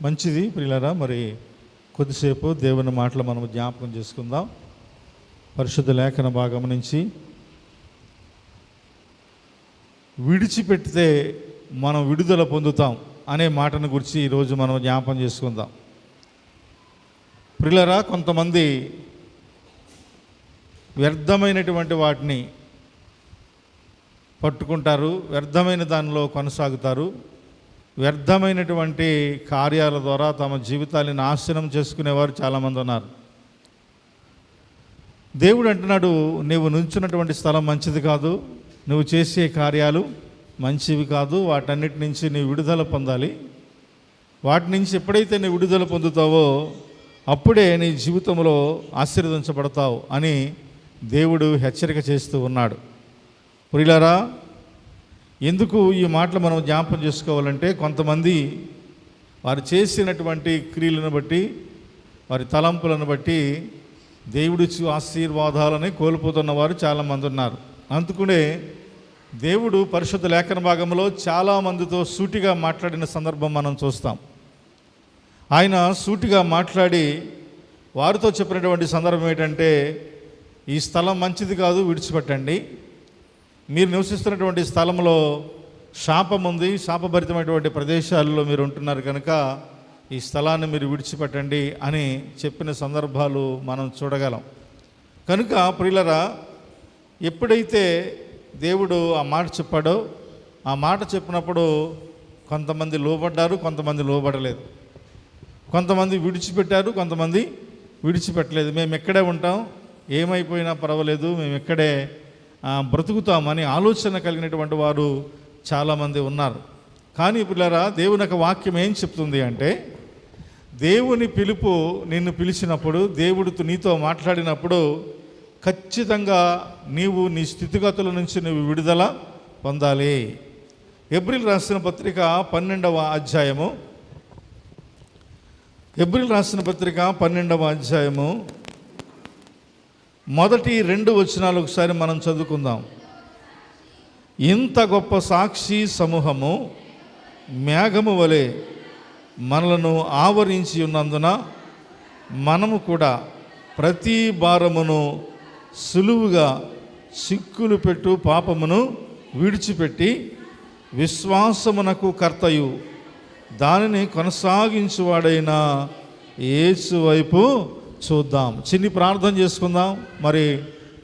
మంచిది ప్రియులారా. మరి కొద్దిసేపు దేవుని మాటలు మనం జ్ఞాపకం చేసుకుందాం. పరిశుద్ధ లేఖన భాగం నుంచి విడిచిపెడితే మనం విడుదల పొందుతాం అనే మాటను గురించి ఈరోజు మనం జ్ఞాపకం చేసుకుందాం. ప్రియులారా, కొంతమంది వ్యర్థమైనటువంటి వాటిని పట్టుకుంటారు, వ్యర్థమైన దానిలో కొనసాగుతారు, వ్యర్థమైనటువంటి కార్యాల ద్వారా తమ జీవితాన్ని నాశనం చేసుకునేవారు చాలామంది ఉన్నారు. దేవుడు అంటున్నాడు, నువ్వు నుంచున్నటువంటి స్థలం మంచిది కాదు, నువ్వు చేసే కార్యాలు మంచివి కాదు, వాటన్నిటి నుంచి నీ విడుదల పొందాలి. వాటి నుంచి ఎప్పుడైతే నీ విడుదల పొందుతావో అప్పుడే నీ జీవితంలో ఆశీర్వదించబడతావు అని దేవుడు హెచ్చరిక చేస్తూ ఉన్నాడు. ప్రియులారా, ఎందుకు ఈ మాటలు మనం జ్ఞాపకం చేసుకోవాలంటే, కొంతమంది వారు చేసినటువంటి క్రియలను బట్టి, వారి తలంపులను బట్టి దేవుడిచ్చు ఆశీర్వాదాలని కోల్పోతున్న వారు చాలామంది ఉన్నారు. అందుకునే దేవుడు పరిశుద్ధ లేఖన భాగంలో చాలామందితో సూటిగా మాట్లాడిన సందర్భం మనం చూస్తాం. ఆయన సూటిగా మాట్లాడి వారితో చెప్పినటువంటి సందర్భం ఏంటంటే, ఈ స్థలం మంచిది కాదు, విడిచిపెట్టండి. మీరు నివసిస్తున్నటువంటి స్థలంలో శాపం ఉంది, శాపభరితమైనటువంటి ప్రదేశాల్లో మీరు ఉంటున్నారు కనుక ఈ స్థలాన్ని మీరు విడిచిపెట్టండి అని చెప్పిన సందర్భాలు మనం చూడగలం. కనుక ప్రియులరా, ఎప్పుడైతే దేవుడు ఆ మాట చెప్పాడో ఆ మాట చెప్పినప్పుడు కొంతమంది లోబడ్డారు, కొంతమంది లోబడలేదు. కొంతమంది విడిచిపెట్టారు, కొంతమంది విడిచిపెట్టలేదు. మేము ఎక్కడే ఉంటాం, ఏమైపోయినా పర్వాలేదు, మేము ఎక్కడే బ్రతుకుతామని ఆలోచన కలిగినటువంటి వారు చాలామంది ఉన్నారు. కానీ పిల్లరా, దేవుని యొక్క వాక్యం ఏం చెప్తుంది అంటే, దేవుని పిలుపు నిన్ను పిలిచినప్పుడు, దేవుడితో నీతో మాట్లాడినప్పుడు ఖచ్చితంగా నీవు నీ స్థితిగతుల నుంచి నువ్వు విడుదల పొందాలి. ఏప్రిల్ రాసిన పత్రిక 12వ అధ్యాయము, ఏప్రిల్ రాసిన పత్రిక 12వ అధ్యాయము మొదటి 2 వచనాలు ఒకసారి మనం చదువుకుందాం. ఇంత గొప్ప సాక్షి సమూహము మేఘము వలె మనలను ఆవరించి ఉన్నందున మనము కూడా ప్రతి భారమును సులువుగా చిక్కులు పెట్టు పాపమును విడిచిపెట్టి విశ్వాసమునకు కర్తయు దానిని కొనసాగించువాడైన యేసు వైపు చూద్దాం. చిన్ని ప్రార్థన చేసుకుందాం. మరి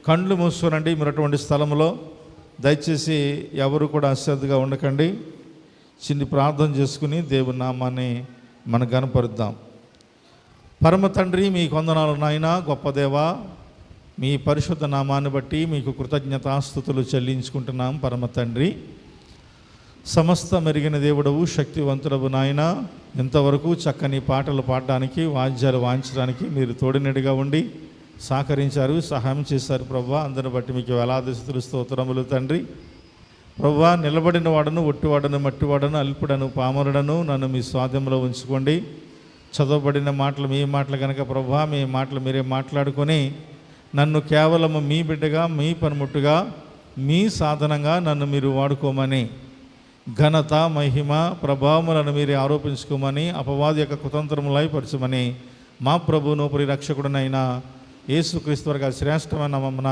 కండ్లు మూసుకోనండి. మీరు అటువంటి స్థలంలో దయచేసి ఎవరు కూడా అశ్రద్ధగా ఉండకండి. చిన్ని ప్రార్థన చేసుకుని దేవుని నామాన్ని మనం గనపరుద్దాం. పరమ తండ్రి, మీ వందనాలు నాయనా. గొప్ప దేవా, మీ పరిశుద్ధ నామాన్ని బట్టి మీకు కృతజ్ఞతాస్తుతులు చెల్లించుకుంటున్నాం. పరమ తండ్రి, సమస్త మెరిగిన దేవుడవు, శక్తివంతుడవు నాయన. ఇంతవరకు చక్కని పాటలు పాడడానికి, వాద్యాలు వాయించడానికి మీరు తోడినడిగా ఉండి సహకరించారు, సహాయం చేశారు ప్రభువా. అందరిని బట్టి మీకు వేలాది స్తుతులు, స్తోత్రములు తండ్రి. ప్రభువా, నిలబడిన వాడను, ఒట్టివాడను, మట్టివాడను, అల్పుడను, పామరుడను నన్ను మీ స్వాధీనంలో ఉంచుకోండి. చదవబడిన మాటలు మీ మాటలు కనుక ప్రభువా, మీ మాటలు మీరే మాట్లాడుకొని నన్ను కేవలము మీ బిడ్డగా, మీ పనిముట్టుగా, మీ సాధనంగా నన్ను మీరు వాడుకోమని, ఘనత, మహిమ, ప్రభావములను మీరే ఆరోపించుకోమని, అపవాది యొక్క కుతంత్రములై పరచమని మా ప్రభువును పరిరక్షకుడునైన యేసుక్రీస్తు వారి శ్రేష్టమైన నామమున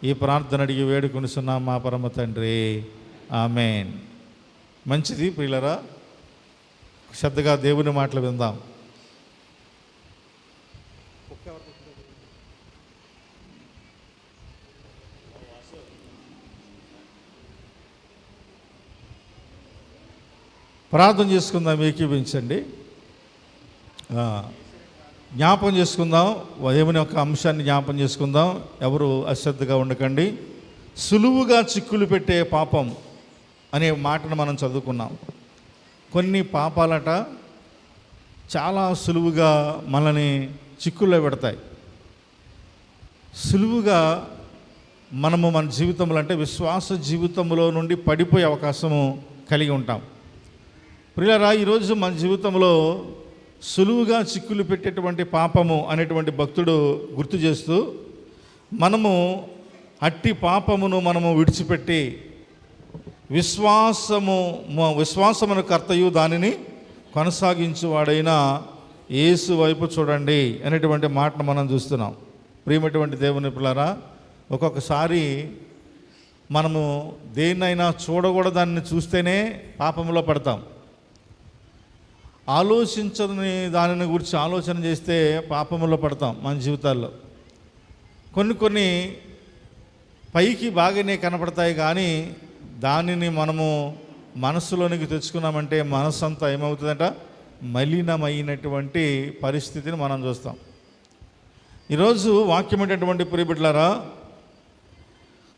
ఈ ప్రార్థన అడిగి వేడుకొనిస్తున్నాం మా పరమ తండ్రి. ఆమేన్. మంచిది ప్రియులరా, శ్రద్ధగా దేవుని మాటలు విందాం. ప్రార్థన చేసుకుందాం, ఏకీభించండి. జ్ఞాపం చేసుకుందాం, దేవుని యొక్క అంశాన్ని జ్ఞాపం చేసుకుందాం. ఎవరు అశ్రద్ధగా ఉండకండి. సులువుగా చిక్కులు పెట్టే పాపం అనే మాటను మనం చదువుకున్నాం. కొన్ని పాపాలట చాలా సులువుగా మనల్ని చిక్కుల్లో పెడతాయి. సులువుగా మనము మన జీవితంలో, అంటే విశ్వాస జీవితంలో నుండి పడిపోయే అవకాశము కలిగి ఉంటాం. ప్రియులారా, ఈరోజు మన జీవితంలో సులువుగా చిక్కులు పెట్టేటువంటి పాపము అనేటువంటి భక్తుడు గుర్తు చేస్తూ, మనము అట్టి పాపమును మనము విడిచిపెట్టి విశ్వాసమును కర్తయు దానిని కొనసాగించువాడైన యేసు వైపు చూడండి అనేటువంటి మాటను మనం చూస్తున్నాం. ప్రియమైనటువంటి దేవుని పిల్లరా, ఒక్కొక్కసారి మనము దేన్నైనా చూడకూడదాన్ని చూస్తేనే పాపంలో పడతాం. ఆలోచించని దానిని గురించి ఆలోచన చేస్తే పాపంలో పడతాం మన జీవితాల్లో. కొన్ని పైకి బాగానే కనపడతాయి, కానీ దానిని మనము మనసులోనికి తెచ్చుకున్నామంటే మనసు అంతా ఏమవుతుందంట, మలినమైనటువంటి పరిస్థితిని మనం చూస్తాం. ఈరోజు వాక్యం ఏంటటువంటి ప్రియబిడ్డలారా,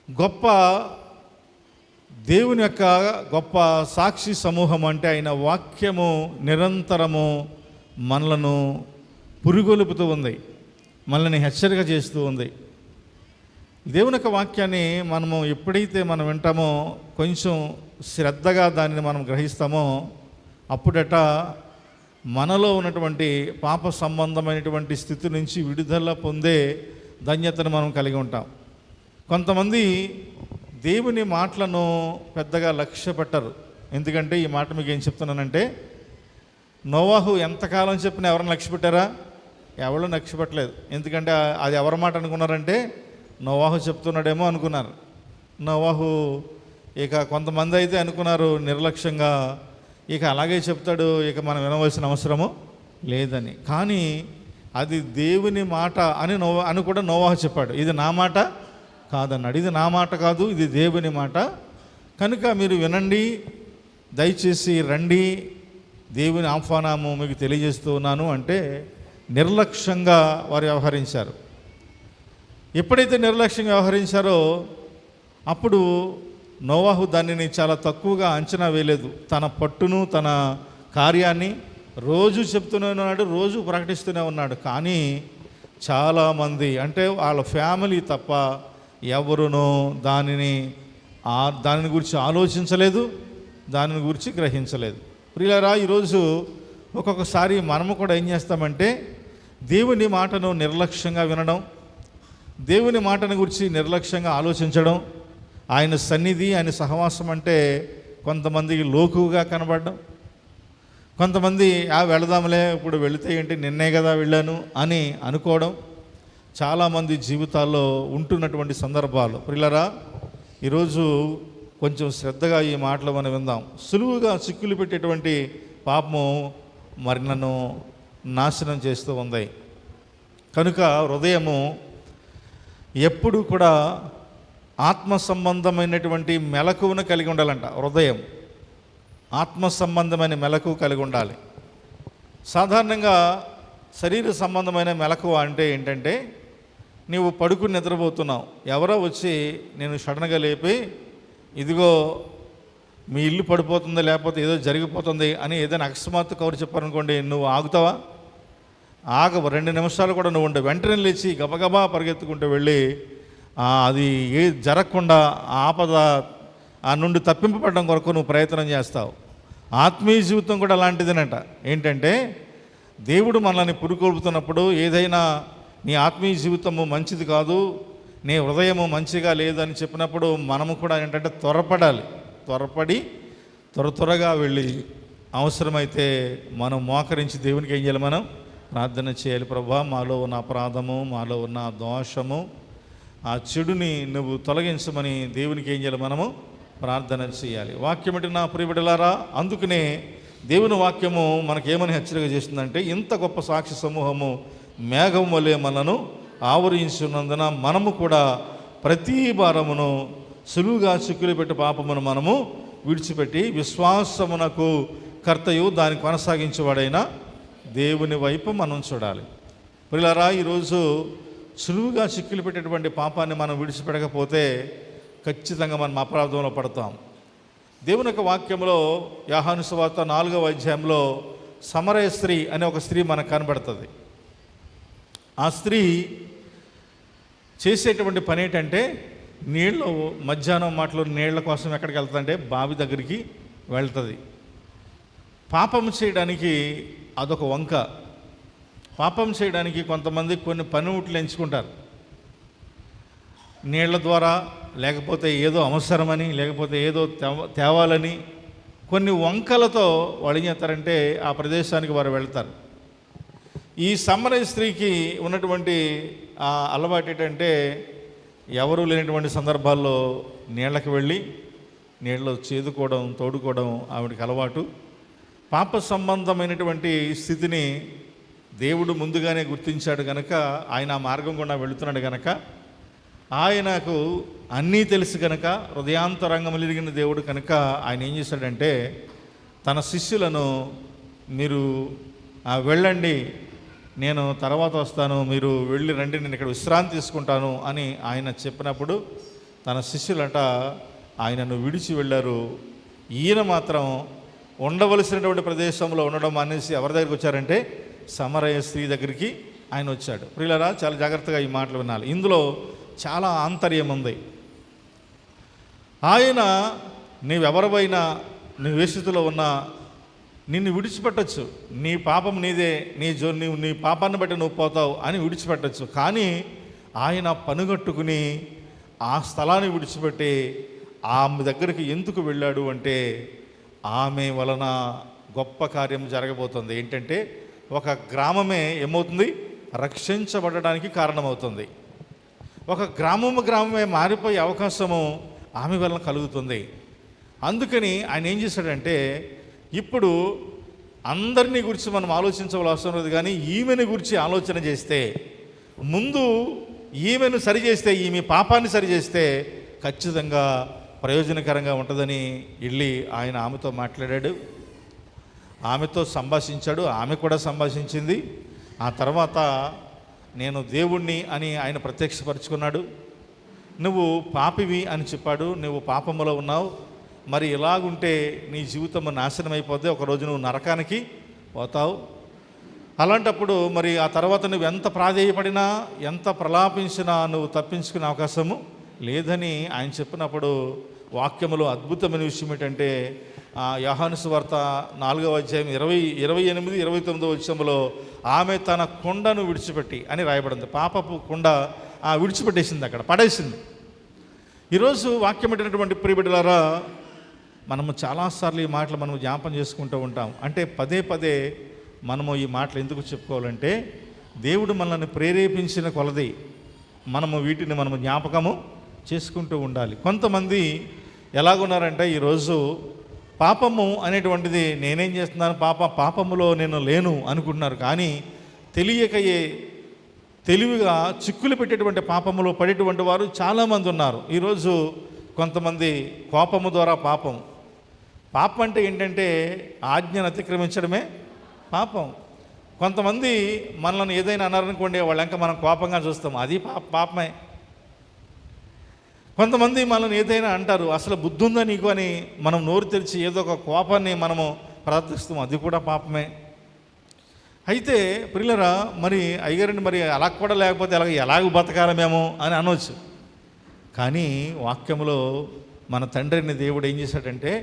గొప్ప దేవుని యొక్క గొప్ప సాక్షి సమూహం అంటే ఆయన వాక్యము నిరంతరము మనలను పురుగొలుపుతూ ఉంది, మనల్ని హెచ్చరిక చేస్తూ ఉంది. దేవుని యొక్క వాక్యాన్ని మనము ఎప్పుడైతే మనం వింటామో, కొంచెం శ్రద్ధగా దానిని మనం గ్రహిస్తామో, అప్పుడట మనలో ఉన్నటువంటి పాప సంబంధమైనటువంటి స్థితి నుంచి విడుదల పొందే ధన్యతను మనం కలిగి ఉంటాం. కొంతమంది దేవుని మాటలను పెద్దగా లక్ష్య పెట్టరు. ఎందుకంటే ఈ మాట మీకు ఏం చెప్తున్నానంటే, నోవాహు ఎంతకాలం చెప్పినా ఎవరైనా లక్ష్య పెట్టారా? ఎవరు లక్ష్య పెట్టలేదు. ఎందుకంటే అది ఎవరి మాట అనుకున్నారంటే, నోవాహు చెప్తున్నాడేమో అనుకున్నారు. నోవాహు ఇక కొంతమంది అయితే అనుకున్నారు నిర్లక్ష్యంగా, ఇక అలాగే చెప్తాడు, ఇక మనం వినవలసిన అవసరము లేదని. కానీ అది దేవుని మాట అని కూడా నోవాహు చెప్పాడు. ఇది నా మాట కాదన్నాడు. ఇది నా మాట కాదు, ఇది దేవుని మాట, కనుక మీరు వినండి, దయచేసి రండి, దేవుని ఆహ్వానము మీకు తెలియజేస్తూ ఉన్నాను అంటే నిర్లక్ష్యంగా వారు వ్యవహరించారు. ఎప్పుడైతే నిర్లక్ష్యంగా వ్యవహరించారో అప్పుడు నోవాహు దానిని చాలా తక్కువగా అంచనా వేయలేదు. తన పట్టును తన కార్యాన్ని రోజు చెప్తూనే ఉన్నాడు, రోజు ప్రకటిస్తూనే ఉన్నాడు. కానీ చాలామంది, అంటే వాళ్ళ ఫ్యామిలీ తప్ప ఎవరునూ దానిని గురించి ఆలోచించలేదు, దానిని గురించి గ్రహించలేదు. ప్రియులారా, ఈరోజు ఒక్కొక్కసారి మనము కూడా ఏం చేస్తామంటే, దేవుని మాటను నిర్లక్ష్యంగా వినడం, దేవుని మాటను గురించి నిర్లక్ష్యంగా ఆలోచించడం, ఆయన సన్నిధి, ఆయన సహవాసం అంటే కొంతమందికి లోకుగా కనబడడం, కొంతమంది వెళదాంలే, ఇప్పుడు వెళితే ఏంటి, నిన్నే కదా వెళ్ళాను అని అనుకోవడం చాలామంది జీవితాల్లో ఉంటున్నటువంటి సందర్భాలు. ప్రియులారా, ఈరోజు కొంచెం శ్రద్ధగా ఈ మాటలు మనం విందాం. సులువుగా చిక్కులు పెట్టేటువంటి పాపము మరి నన్ను నాశనం చేస్తూ ఉంది. కనుక హృదయము ఎప్పుడు కూడా ఆత్మ సంబంధమైనటువంటి మెలకువను కలిగి ఉండాలంట. హృదయం ఆత్మ సంబంధమైన మెలకువ కలిగి ఉండాలి. సాధారణంగా శరీర సంబంధమైన మెలకువ అంటే ఏంటంటే, నీవు పడుకుని నిద్రపోతున్నావు, ఎవరో వచ్చి నేను సడన్గా లేపి, ఇదిగో మీ ఇల్లు పడిపోతుంది, లేకపోతే ఏదో జరిగిపోతుంది అని ఏదైనా అకస్మాత్తు కవర్ చెప్పారనుకోండి, నువ్వు ఆగుతావా? ఆగవు. 2 నిమిషాలు కూడా నువ్వు ఉండే వెంటనే లేచి గబగబా పరిగెత్తుకుంటూ వెళ్ళి అది జరగకుండా ఆపద నుండి తప్పింపబడడం కొరకు నువ్వు ప్రయత్నం చేస్తావు. ఆత్మీయ జీవితం కూడా అలాంటిదేనట. ఏంటంటే, దేవుడు మనల్ని పురుకొల్పుతున్నప్పుడు, ఏదైనా నీ ఆత్మీయ జీవితము మంచిది కాదు, నీ హృదయము మంచిగా లేదని చెప్పినప్పుడు మనము కూడా ఏంటంటే త్వరపడి త్వరగా వెళ్ళి అవసరమైతే మనం మోకరించి దేవునికి ఏం చేయాలి, మనం ప్రార్థన చేయాలి. ప్రభువా, మాలో ఉన్న అపరాధము, మాలో ఉన్న దోషము, ఆ చెడుని నువ్వు తొలగించమని దేవునికి ఏం చేయాలి, మనము ప్రార్థన చేయాలి. వాక్యం అంటే నా ప్రియబిడ్డలారా, అందుకనే దేవుని వాక్యము మనకేమని హెచ్చరిక చేస్తుందంటే, ఇంత గొప్ప సాక్షి సమూహము మేఘం వలె మనను ఆవరించున్నందున మనము కూడా ప్రతి భారమును సులువుగా చిక్కులు పెట్టి పాపమును మనము విడిచిపెట్టి విశ్వాసమునకు కర్తయు దాన్ని కొనసాగించేవాడైన దేవుని వైపు మనం చూడాలి. ప్రియులారా, ఈరోజు సులువుగా చిక్కులు పెట్టేటువంటి పాపాన్ని మనం విడిచిపెట్టకపోతే ఖచ్చితంగా మనం అపరాధంలో పడతాం. దేవుని యొక్క వాక్యంలో యోహాను సువార్త 4వ అధ్యాయంలో సమరయ స్త్రీ అనే ఒక స్త్రీ మనకు కనబడుతుంది. ఆ స్త్రీ చేసేటువంటి పని ఏంటంటే, నీళ్ళు మధ్యాహ్నం మాటలు నీళ్ల కోసం ఎక్కడికి వెళ్తుందంటే బావి దగ్గరికి వెళ్తుంది. పాపం చేయడానికి అదొక వంక. పాపం చేయడానికి కొంతమంది కొన్ని పనిముట్లు ఎంచుకుంటారు. నీళ్ల ద్వారా, లేకపోతే ఏదో అవసరమని, లేకపోతే ఏదో తేవాలని కొన్ని వంకలతో వాళ్ళు ఏం చేస్తారంటే ఆ ప్రదేశానికి వారు వెళ్తారు. ఈ సమరయ స్త్రీకి ఉన్నటువంటి ఆ అలవాటు ఏంటంటే ఎవరూ లేనటువంటి సందర్భాల్లో నీళ్ళకి వెళ్ళి నీళ్ళలో చేదుకోవడం, తోడుకోవడం ఆవిడకి అలవాటు. పాప సంబంధమైనటువంటి స్థితిని దేవుడు ముందుగానే గుర్తించాడు కనుక, ఆయన ఆ మార్గం గుండా వెళుతున్నాడు కనుక, ఆయనకు అన్నీ తెలుసు కనుక, హృదయాంతరంగములిరిగిన దేవుడు కనుక ఆయన ఏం చేశాడంటే తన శిష్యులను మీరు వెళ్ళండి, నేను తర్వాత వస్తాను, మీరు వెళ్ళి రండి, నేను ఇక్కడ విశ్రాంతి తీసుకుంటాను అని ఆయన చెప్పినప్పుడు తన శిష్యులంట ఆయనను విడిచి వెళ్ళారు. ఈయన మాత్రం ఉండవలసినటువంటి ప్రదేశంలో ఉండడం అనేసి ఎవరి దగ్గరికి వచ్చారంటే సమరయ స్త్రీ దగ్గరికి ఆయన వచ్చాడు. ప్రియులారా, చాలా జాగ్రత్తగా ఈ మాటలు వినాలి. ఇందులో చాలా ఆంతర్యం ఉంది. ఆయన నీవెవరివైనా నీ వేషితులో ఉన్నా నిన్ను విడిచిపెట్టచ్చు, నీ పాపం నీదే, నీవు నీ పాపాన్ని బట్టి నువ్వు పోతావు అని విడిచిపెట్టచ్చు. కానీ ఆయన పనుగట్టుకుని ఆ స్థలాన్ని విడిచిపెట్టి ఆమె దగ్గరికి ఎందుకు వెళ్ళాడు అంటే ఆమె వలన గొప్ప కార్యం జరగబోతుంది. ఏంటంటే ఒక గ్రామమే ఏమవుతుంది, రక్షించబడడానికి కారణమవుతుంది. ఒక గ్రామమే మారిపోయే అవకాశము ఆమె వలన కలుగుతుంది. అందుకని ఆయన ఏం చేశాడంటే ఇప్పుడు అందరినీ గురించి మనం ఆలోచించవలసిన అవసరం లేదు, కానీ ఈమెను గురించి ఆలోచన చేస్తే, ముందు ఈమెను సరిచేస్తే, ఈమె పాపాన్ని సరిచేస్తే ఖచ్చితంగా ప్రయోజనకరంగా ఉంటుందని వెళ్ళి ఆయన ఆమెతో మాట్లాడాడు, ఆమెతో సంభాషించాడు, ఆమె కూడా సంభాషించింది. ఆ తర్వాత నేను దేవుణ్ణి అని ఆయన ప్రత్యక్షపరుచుకున్నాడు. నువ్వు పాపివి అని చెప్పాడు, నువ్వు పాపములో ఉన్నావు, మరి ఇలాగుంటే నీ జీవితం నాశనం అయిపోద్ది, ఒకరోజు నువ్వు నరకానికి పోతావు. అలాంటప్పుడు మరి ఆ తర్వాత నువ్వు ఎంత ప్రాధేయపడినా, ఎంత ప్రలాపించినా నువ్వు తప్పించుకునే అవకాశము లేదని ఆయన చెప్పినప్పుడు వాక్యములో అద్భుతమైన విషయం ఏంటంటే యోహాను సువార్త 4వ అధ్యాయం 28, 29 వచనంలో ఆమె తన కుండను విడిచిపెట్టి అని రాయబడింది. పాపపు కుండ విడిచిపెట్టేసింది, అక్కడ పడేసింది. ఈరోజు వాక్యం ఏంటటువంటి ప్రియబిడ్డలారా, మనము చాలాసార్లు ఈ మాటలు మనం జ్ఞాపం చేసుకుంటూ ఉంటాం. అంటే పదే పదే మనము ఈ మాటలు ఎందుకు చెప్పుకోవాలంటే దేవుడు మనల్ని ప్రేరేపించిన కొలది మనము వీటిని మనము జ్ఞాపకము చేసుకుంటూ ఉండాలి. కొంతమంది ఎలాగున్నారంటే ఈరోజు పాపము అనేటువంటిది నేనేం చేస్తున్నాను, పాపములో నేను లేను అనుకుంటున్నారు. కానీ తెలివిగా చిక్కులు పెట్టేటువంటి పాపములో పడేటువంటి వారు చాలామంది ఉన్నారు. ఈరోజు కొంతమంది కోపము ద్వారా పాపం అంటే ఏంటంటే ఆజ్ఞను అతిక్రమించడమే పాపం. కొంతమంది మనల్ని ఏదైనా అన్నారనుకోండి, వాళ్ళంక మనం కోపంగా చూస్తాం, అది పాపమే. కొంతమంది మనల్ని ఏదైనా అంటారు, అసలు బుద్ధి ఉందా నీకు అని మనం నోరు తెరిచి ఏదో ఒక కోపాన్ని మనము ప్రవర్తిస్తాం, అది కూడా పాపమే. అయితే ప్రియులరా, మరి అయ్యగారండి మరి అలా కూడా లేకపోతే ఎలాగ బతకాలి మేము అని అనవచ్చు. కానీ వాక్యములో మన తండ్రిని దేవుడు ఏం చేశాడంటే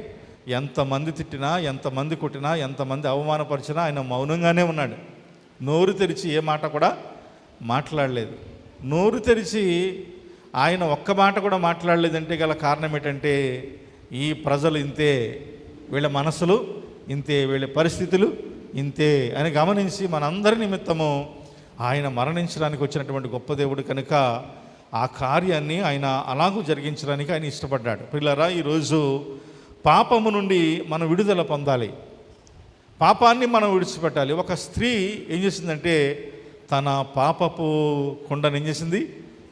ఎంతమంది తిట్టినా, ఎంతమంది కొట్టినా, ఎంతమంది అవమానపరిచినా ఆయన మౌనంగానే ఉన్నాడు. నోరు తెరిచి ఏ మాట కూడా మాట్లాడలేదు. నోరు తెరిచి ఆయన ఒక్క మాట కూడా మాట్లాడలేదంటే గల కారణం ఏంటంటే ఈ ప్రజలు ఇంతే, వీళ్ళ మనసులు ఇంతే, వీళ్ళ పరిస్థితులు ఇంతే అని గమనించి మనందరి నిమిత్తము ఆయన మరణించడానికి వచ్చినటువంటి గొప్ప దేవుడు కనుక ఆ కార్యాన్ని ఆయన అలాగూ జరిగించడానికి ఆయన ఇష్టపడ్డాడు. పిల్లరా, ఈరోజు పాపము నుండి మనం విడుదల పొందాలి, పాపాన్ని మనం విడిచిపెట్టాలి. ఒక స్త్రీ ఏం చేసిందంటే తన పాపపు కుండను ఏం చేసింది,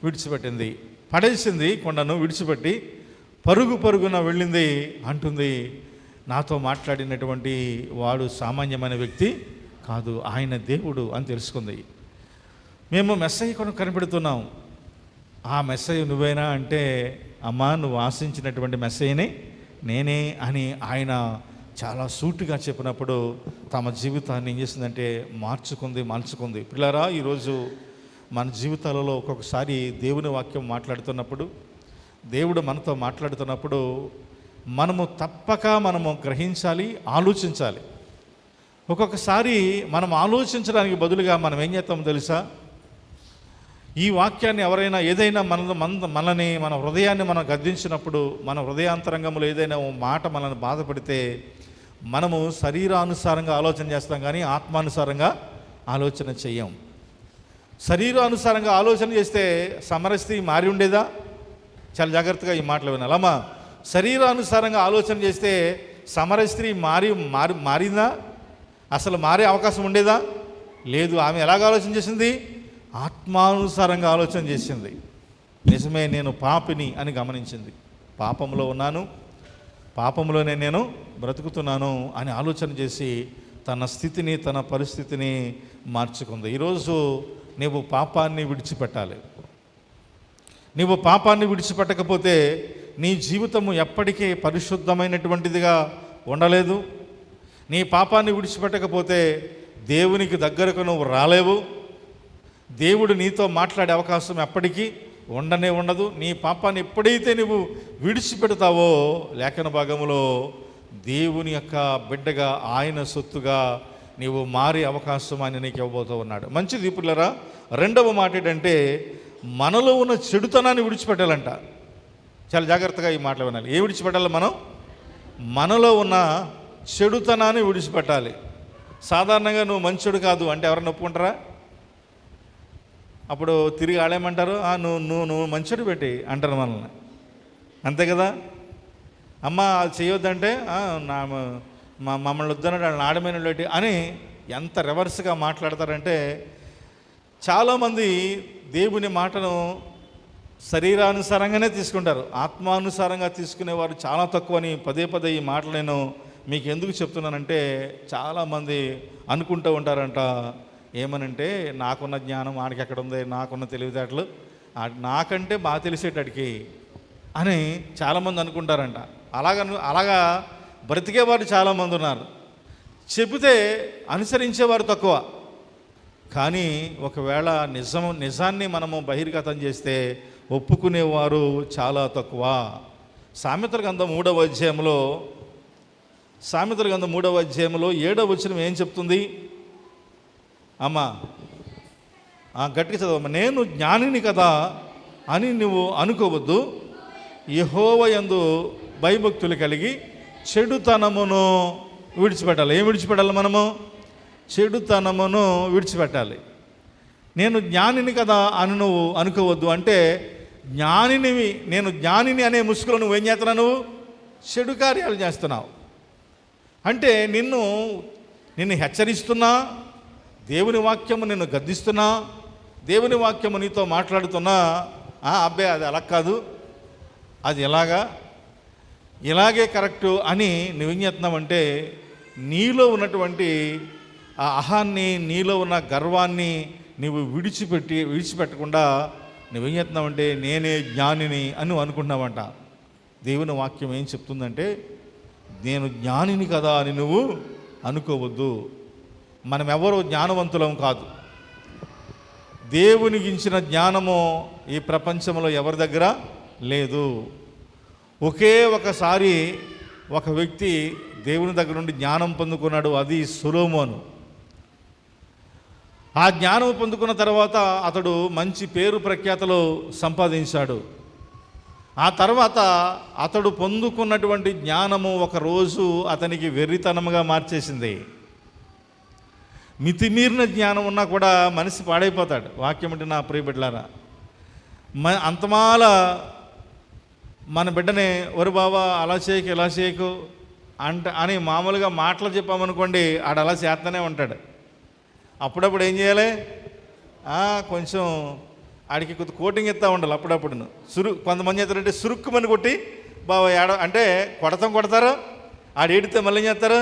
విడిచిపెట్టింది, పడేసింది. కుండను విడిచిపెట్టి పరుగున వెళ్ళింది. అంటుంది, నాతో మాట్లాడినటువంటి వాడు సామాన్యమైన వ్యక్తి కాదు, ఆయన దేవుడు అని తెలుసుకుంది. మేము మెస్సయ్య కొరకు కనిపెడుతున్నాం, ఆ మెస్సయ్య నువ్వేనా అంటే, అమ్మా నువ్వు ఆశించినటువంటి మెస్సయ్యనే నేనే అని ఆయన చాలా సూటిగా చెప్పినప్పుడు తమ జీవితాన్ని ఏం చేసిందంటే మార్చుకుంది. పిల్లరా, ఈరోజు మన జీవితాలలో ఒక్కొక్కసారి దేవుని వాక్యం మాట్లాడుతున్నప్పుడు, దేవుడు మనతో మాట్లాడుతున్నప్పుడు మనము తప్పక గ్రహించాలి, ఆలోచించాలి. ఒక్కొక్కసారి మనం ఆలోచించడానికి బదులుగా మనం ఏం చేస్తామో తెలుసా, ఈ వాక్యాన్ని ఎవరైనా ఏదైనా మనల్ని మన హృదయాన్ని మనం గద్దించినప్పుడు, మన హృదయాంతరంగంలో ఏదైనా మాట మనల్ని బాధపడితే మనము శరీరానుసారంగా ఆలోచన చేస్తాం కానీ ఆత్మానుసారంగా ఆలోచన చెయ్యం. శరీరానుసారంగా ఆలోచన చేస్తే సమరస్త్రీ మారి ఉండేదా? చాలా జాగ్రత్తగా ఈ మాటలు వినాలి. అమ్మా, శరీరానుసారంగా ఆలోచన చేస్తే సమరస్త్రీ మారిందా? అసలు మారే అవకాశం ఉండేదా? లేదు. ఆమె ఎలాగ ఆలోచన చేసింది? ఆత్మానుసారంగా ఆలోచన చేసింది. నిజమే, నేను పాపిని అని గమనించింది. పాపంలో ఉన్నాను, పాపంలోనే నేను బ్రతుకుతున్నాను అని ఆలోచన చేసి తన స్థితిని, తన పరిస్థితిని మార్చుకుంది. ఈరోజు నీవు పాపాన్ని విడిచిపెట్టాలి. నీవు పాపాన్ని విడిచిపెట్టకపోతే నీ జీవితము ఎప్పటికీ పరిశుద్ధమైనటువంటిదిగా ఉండలేదు. నీ పాపాన్ని విడిచిపెట్టకపోతే దేవునికి దగ్గరకు నువ్వు రాలేవు. దేవుడు నీతో మాట్లాడే అవకాశం ఎప్పటికీ ఉండనే ఉండదు. నీ పాపాన్ని ఎప్పుడైతే నువ్వు విడిచిపెడతావో లేఖన భాగంలో దేవుని యొక్క బిడ్డగా, ఆయన సొత్తుగా నీవు మారే అవకాశం ఆయన నీకు ఇవ్వబోతూ ఉన్నాడు. మంచిది. పిల్లరా, రెండవ మాట ఏంటంటే మనలో ఉన్న చెడుతనాన్ని విడిచిపెట్టాలంట. చాలా జాగ్రత్తగా ఈ మాటలు వినాలి. ఏ విడిచిపెట్టాలి? మనలో ఉన్న చెడుతనాన్ని విడిచిపెట్టాలి. సాధారణంగా నువ్వు మంచోడు కాదు అంటే ఎవరైనా ఒప్పుకుంటారా? అప్పుడు తిరిగి ఆడేమంటారు, నువ్వు మంచోడు పెట్టి అంటారు మనల్ని. అంతే కదా? అమ్మ అది చేయొద్దంటే మమ్మల్ని వద్దన్నాడు, వాళ్ళని ఆడమైన పెట్టి అని ఎంత రివర్స్గా మాట్లాడతారంటే, చాలామంది దేవుని మాటను శరీరానుసారంగానే తీసుకుంటారు, ఆత్మానుసారంగా తీసుకునేవారు చాలా తక్కువని పదే పదే ఈ మాటలు నేను మీకు ఎందుకు చెప్తున్నానంటే, చాలామంది అనుకుంటూ ఉంటారంట, ఏమనంటే నాకున్న జ్ఞానం ఆడికి ఎక్కడ ఉంది, నాకున్న తెలివితేటలు నాకంటే బాగా తెలిసేటడికి అని చాలామంది అనుకుంటారంట. అలాగా బ్రతికేవారు చాలామంది ఉన్నారు. చెబితే అనుసరించేవారు తక్కువ. కానీ ఒకవేళ నిజాన్ని మనము బహిర్గతం చేస్తే ఒప్పుకునేవారు చాలా తక్కువ. సామెతల గ్రంథం 3వ అధ్యాయంలో 7వ వచనం ఏం చెప్తుంది? అమ్మా గట్టిగా చదవమ్మా. నేను జ్ఞానిని కదా అని నువ్వు అనుకోవద్దు, యెహోవా యందు భయభక్తులు కలిగి చెడుతనమును విడిచిపెట్టాలి. ఏం విడిచిపెట్టాలి? మనము చెడుతనమును విడిచిపెట్టాలి. నేను జ్ఞానిని కదా అని నువ్వు అనుకోవద్దు అంటే, నేను జ్ఞానిని అనే ముసుగులో నువ్వేం చేస్తున్నావు? నువ్వు చెడు కార్యాలు చేస్తున్నావు. అంటే నిన్ను హెచ్చరిస్తున్నా, దేవుని వాక్యము నిన్ను గద్దిస్తున్నా, దేవుని వాక్యము నీతో మాట్లాడుతున్నా, అబ్బాయి అది అలా కాదు, అది ఇలాగే కరెక్టు అని నువ్వేం చేస్తున్నావంటే, నీలో ఉన్నటువంటి ఆ అహాన్ని, నీలో ఉన్న గర్వాన్ని నువ్వు విడిచిపెట్టకుండా నువ్వేం చేస్తున్నావంటే నేనే జ్ఞానిని అని నువ్వు అనుకుంటున్నావంట. దేవుని వాక్యం ఏం చెప్తుందంటే, నేను జ్ఞానిని కదా అని నువ్వు అనుకోవద్దు. మనం ఎవరో జ్ఞానవంతులం కాదు. దేవునికి ఇచ్చిన జ్ఞానము ఈ ప్రపంచంలో ఎవరి దగ్గర లేదు. ఒకే ఒకసారి ఒక వ్యక్తి దేవుని దగ్గర నుండి జ్ఞానం పొందుకున్నాడు, అది సొలొమోను. ఆ జ్ఞానం పొందుకున్న తర్వాత అతడు మంచి పేరు ప్రఖ్యాతలు సంపాదించాడు. ఆ తర్వాత అతడు పొందుకున్నటువంటి జ్ఞానము ఒకరోజు అతనికి వెర్రితనముగా మార్చేసింది. మితిమీరిన జ్ఞానం ఉన్నా కూడా మనిషి పాడైపోతాడు. వాక్యం అంటే నా ప్రియ బిడ్డలారా, అంతమాల మన బిడ్డనే ఒరు బాబా అలా చేయకు ఇలా చేయకు అని మామూలుగా మాటలు చెప్పామనుకోండి, ఆడు అలా చేస్తూనే ఉంటాడు. అప్పుడప్పుడు ఏం చేయాలి? కొంచెం ఆడికి కొద్ది కోటింగ్ ఇస్తూ ఉండాలి. అప్పుడప్పుడు కొంతమంది చేస్తారంటే సురుక్కుమని కొట్టి బాబా అంటే కొడతారు, ఆడు ఏడితే మళ్ళీ ఏం చేస్తారు?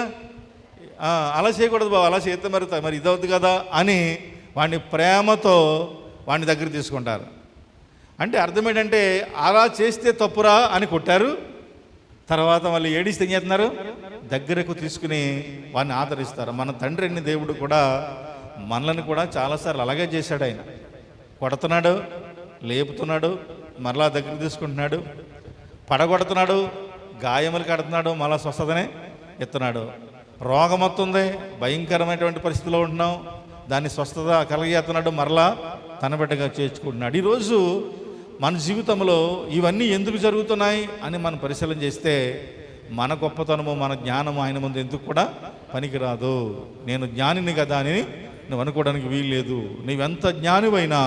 అలా చేయకూడదు బాబా, అలా చేస్తే మరి ఇదవుద్ది కదా అని వాడిని ప్రేమతో వాడిని దగ్గర తీసుకుంటారు. అంటే అర్థం ఏంటంటే, అలా చేస్తే తప్పురా అని కొట్టారు, తర్వాత మళ్ళీ ఏడిస్తే ఏం చేస్తున్నారు? దగ్గరకు తీసుకుని వాడిని ఆదరిస్తారు. మన తండ్రి అయిన దేవుడు కూడా మనల్ని కూడా చాలాసార్లు అలాగే చేశాడు. ఆయన కొడుతున్నాడు, లేపుతున్నాడు, మరలా దగ్గర తీసుకుంటున్నాడు, పడగొడుతున్నాడు, గాయములు కడుతున్నాడు, మళ్ళా స్వస్థతనే ఎత్తున్నాడు. రోగం వస్తుంది, భయంకరమైనటువంటి పరిస్థితిలో ఉంటున్నాం, దాన్ని స్వస్థత కలిగేస్తున్నాడు, మరలా తన బిడ్డగా చేర్చుకుంటున్నాడు. ఈరోజు మన జీవితంలో ఇవన్నీ ఎందుకు జరుగుతున్నాయి అని మనం పరిశీలన చేస్తే, మన గొప్పతనము మన జ్ఞానము ఆయన ముందు ఎందుకు కూడా పనికిరాదు. నేను జ్ఞానిని కదా అని నువ్వు అనుకోవడానికి వీల్లేదు. నువ్వెంత జ్ఞానివైనా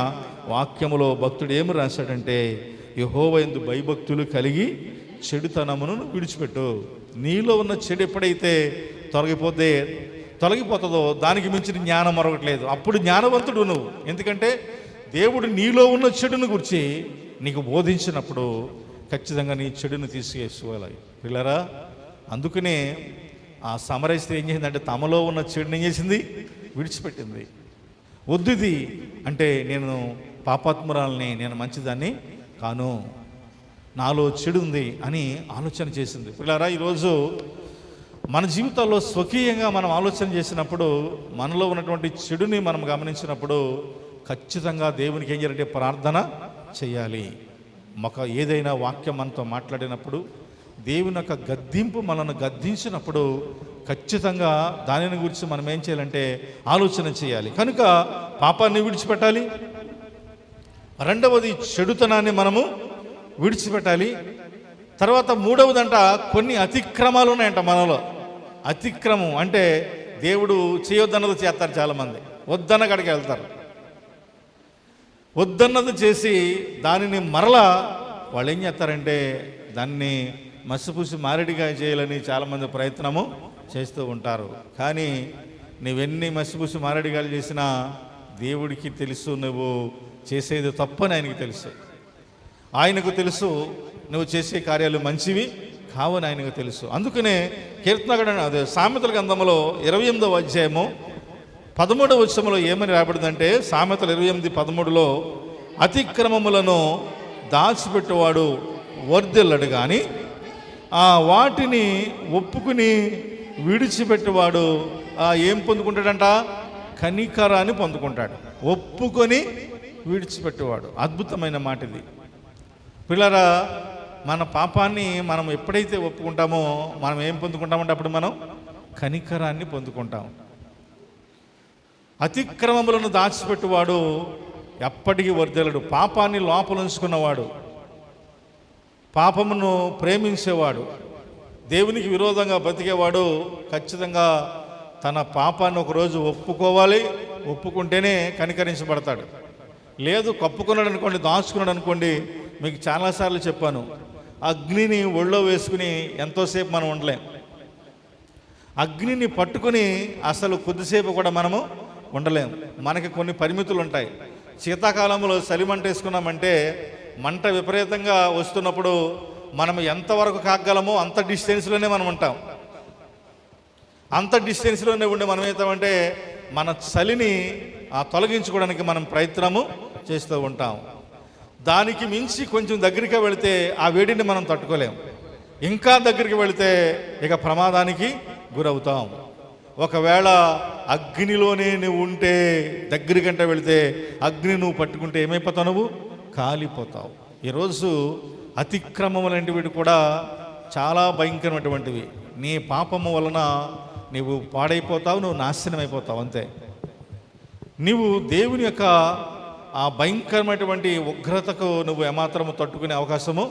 వాక్యములో భక్తుడు ఏమి రాశాడంటే, యెహోవా యందు భయభక్తులు కలిగి చెడుతనమును విడిచిపెట్టు. నీలో ఉన్న చెడు ఎప్పుడైతే తొలగిపోతుందో దానికి మించిన జ్ఞానం మరొకట్లేదు. అప్పుడు జ్ఞానవంతుడు నువ్వు. ఎందుకంటే దేవుడు నీలో ఉన్న చెడును గురించి నీకు బోధించినప్పుడు ఖచ్చితంగా నీ చెడును తీసుకేసుకోవాలి పిల్లరా. అందుకనే ఆ సమరయ స్త్రీ ఏం చేసిందంటే తమలో ఉన్న చెడుని ఏం చేసింది? విడిచిపెట్టింది. వద్దుది అంటే నేను పాపాత్మురాలని, నేను మంచిదాన్ని కాను, నాలో చెడు ఉంది అని ఆలోచన చేసింది. పిల్లరా, ఈరోజు మన జీవితాల్లో స్వకీయంగా మనం ఆలోచన చేసినప్పుడు, మనలో ఉన్నటువంటి చెడుని మనం గమనించినప్పుడు ఖచ్చితంగా దేవునికి ఏం చేయాలంటే ప్రార్థన చేయాలి. ఏదైనా వాక్యం మనతో మాట్లాడినప్పుడు, దేవుని యొక్క గద్దింపు మనల్ని గద్దించినప్పుడు ఖచ్చితంగా దానిని గురించి మనం ఏం చేయాలంటే ఆలోచన చేయాలి. కనుక పాపాన్ని విడిచిపెట్టాలి. రెండవది చెడుతనాన్ని మనము విడిచిపెట్టాలి. తర్వాత మూడవదంట కొన్ని అతిక్రమాలు ఉన్నాయంట మనలో. అతిక్రమం అంటే దేవుడు చేయొద్దన్నది చేస్తారు చాలామంది, వద్దన్న కాడికి వెళ్తారు. వద్దన్నది చేసి దానిని మరలా వాళ్ళు ఏం చేస్తారంటే దాన్ని మసిపూసి మారేడిగా చేయాలని చాలామంది ప్రయత్నము చేస్తూ ఉంటారు. కానీ నువ్వెన్ని మసిపూసి మారేడిగాలు చేసినా దేవుడికి తెలుసు నువ్వు చేసేది తప్పని ఆయనకు తెలుసు. ఆయనకు తెలుసు నువ్వు చేసే కార్యాలు మంచివి కావని ఆయనకు తెలుసు. అందుకనే అదే సామెతల గ్రంథంలో 28వ అధ్యాయము 13వ వచనంలో ఏమని రాబడిందంటే, సామెతలు 28:13లో అతిక్రమములను దాచిపెట్టేవాడు వర్ధిల్లడు కానీ వాటిని ఒప్పుకుని విడిచిపెట్టేవాడు ఏం పొందుకుంటాడంట? కనికరాన్ని పొందుకుంటాడు. ఒప్పుకొని విడిచిపెట్టేవాడు. అద్భుతమైన మాట ఇది పిల్లరా. మన పాపాన్ని మనం ఎప్పుడైతే ఒప్పుకుంటామో మనం ఏం పొందుకుంటామంటే అప్పుడు మనం కనికరాన్ని పొందుకుంటాం. అతిక్రమములను దాచిపెట్టువాడు ఎప్పటికీ వర్ధిల్లడు. పాపాన్ని లోపల ఉంచుకున్నవాడు, పాపమును ప్రేమించేవాడు, దేవునికి విరోధంగా బ్రతికేవాడు ఖచ్చితంగా తన పాపాన్ని ఒకరోజు ఒప్పుకోవాలి. ఒప్పుకుంటేనే కనికరించబడతాడు. లేదు కప్పుకున్నాడు అనుకోండి, దాచుకున్నాడు అనుకోండి, మీకు చాలాసార్లు చెప్పాను, అగ్నిని ఒళ్ళో వేసుకుని ఎంతోసేపు మనం ఉండలేం. అగ్నిని పట్టుకుని అసలు కొద్దిసేపు కూడా మనము ఉండలేం. మనకి కొన్ని పరిమితులు ఉంటాయి. శీతాకాలంలో చలిమంట వేసుకున్నామంటే మంట విపరీతంగా వస్తున్నప్పుడు మనం ఎంతవరకు కాగలమో అంత డిస్టెన్స్లోనే మనం ఉంటాం. అంత డిస్టెన్స్లోనే ఉండి మనం ఏమంటే మన చలిని తొలగించుకోవడానికి మనం ప్రయత్నము చేస్తూ ఉంటాం. దానికి మించి కొంచెం దగ్గరికి వెళితే ఆ వేడిని మనం తట్టుకోలేం. ఇంకా దగ్గరికి వెళితే ఇక ప్రమాదానికి గురవుతాం. ఒకవేళ అగ్నిలోనే నువ్వు ఉంటే, దగ్గరికంటే వెళితే అగ్ని నువ్వు పట్టుకుంటే ఏమైపోతావు? నువ్వు కాలిపోతావు. ఈరోజు అతిక్రమములంటివి కూడా చాలా భయంకరమైనటువంటివి. నీ పాపము వలన నీవు పాడైపోతావు, నువ్వు నాశనం అయిపోతావు. అంతే. నీవు దేవుని యొక్క ఆ భయంకరమైనటువంటి ఉగ్రతకు నువ్వు ఏమాత్రము తట్టుకునే అవకాశము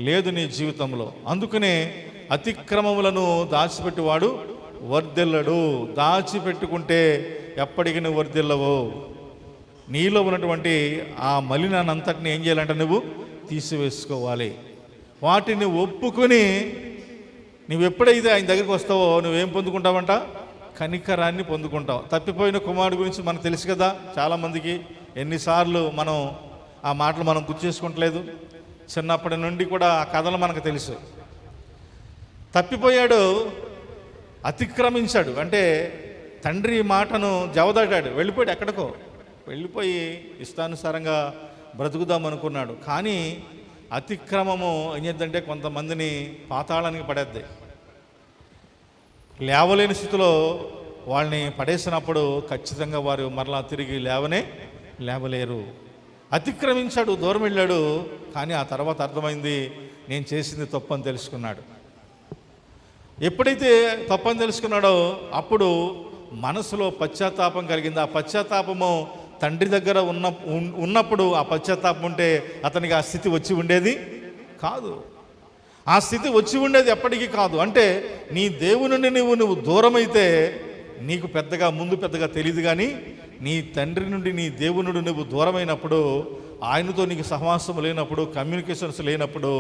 లేదు నీ జీవితంలో. అందుకనే అతిక్రమములను దాచిపెట్టువాడు వర్ధిల్లడు. దాచిపెట్టుకుంటే ఎప్పటికీ నువ్వు వర్ధిల్లవు. నీలో ఉన్నటువంటి ఆ మలినాన్నంతటిని ఏం చేయాలంటే నువ్వు తీసివేసుకోవాలి. వాటిని ఒప్పుకొని నువ్వు ఎప్పుడైతే ఆయన దగ్గరికి వస్తావో నువ్వేం పొందుకుంటావంట? కనికరాన్ని పొందుకుంటావు. తప్పిపోయిన కుమారుడు గురించి మనకు తెలుసు కదా చాలామందికి. ఎన్నిసార్లు మనం ఆ మాటలు మనం గుర్తు చేసుకుంటలేదు. చిన్నప్పటి నుండి కూడా ఆ కథలు మనకు తెలుసు. తప్పిపోయాడు, అతిక్రమించాడు, అంటే తండ్రి మాటను జవదాటాడు, వెళ్ళిపోయాడు. ఎక్కడికో వెళ్ళిపోయి ఇష్టానుసారంగా బ్రతుకుదాం అనుకున్నాడు. కానీ అతిక్రమము ఏం చేద్దంటే కొంతమందిని పాతాళానికి పడేద్ది. లేవలేని స్థితిలో వాళ్ళని పడేసినప్పుడు ఖచ్చితంగా వారు మరలా తిరిగి లేవలేరు. అతిక్రమించాడు, దూరం వెళ్ళాడు. కానీ ఆ తర్వాత అర్థమైంది, నేను చేసింది తప్పని తెలుసుకున్నాడు. ఎప్పుడైతే తప్పని తెలుసుకున్నాడో అప్పుడు మనసులో పశ్చాత్తాపం కలిగింది. ఆ పశ్చాత్తాపము తండ్రి దగ్గర ఉన్నప్పుడు ఆ పశ్చాత్తాపం ఉంటే అతనికి ఆ స్థితి వచ్చి ఉండేది కాదు. ఆ స్థితి వచ్చి ఉండేది ఎప్పటికీ కాదు. అంటే నీ దేవుని నుండి నువ్వు దూరమైతే నీకు పెద్దగా తెలియదు, కానీ నీ తండ్రి నుండి నీ దేవుని నుండి నువ్వు దూరమైనప్పుడు, ఆయనతో నీకు సహవాసం లేనప్పుడు, కమ్యూనికేషన్స్ లేనప్పుడు,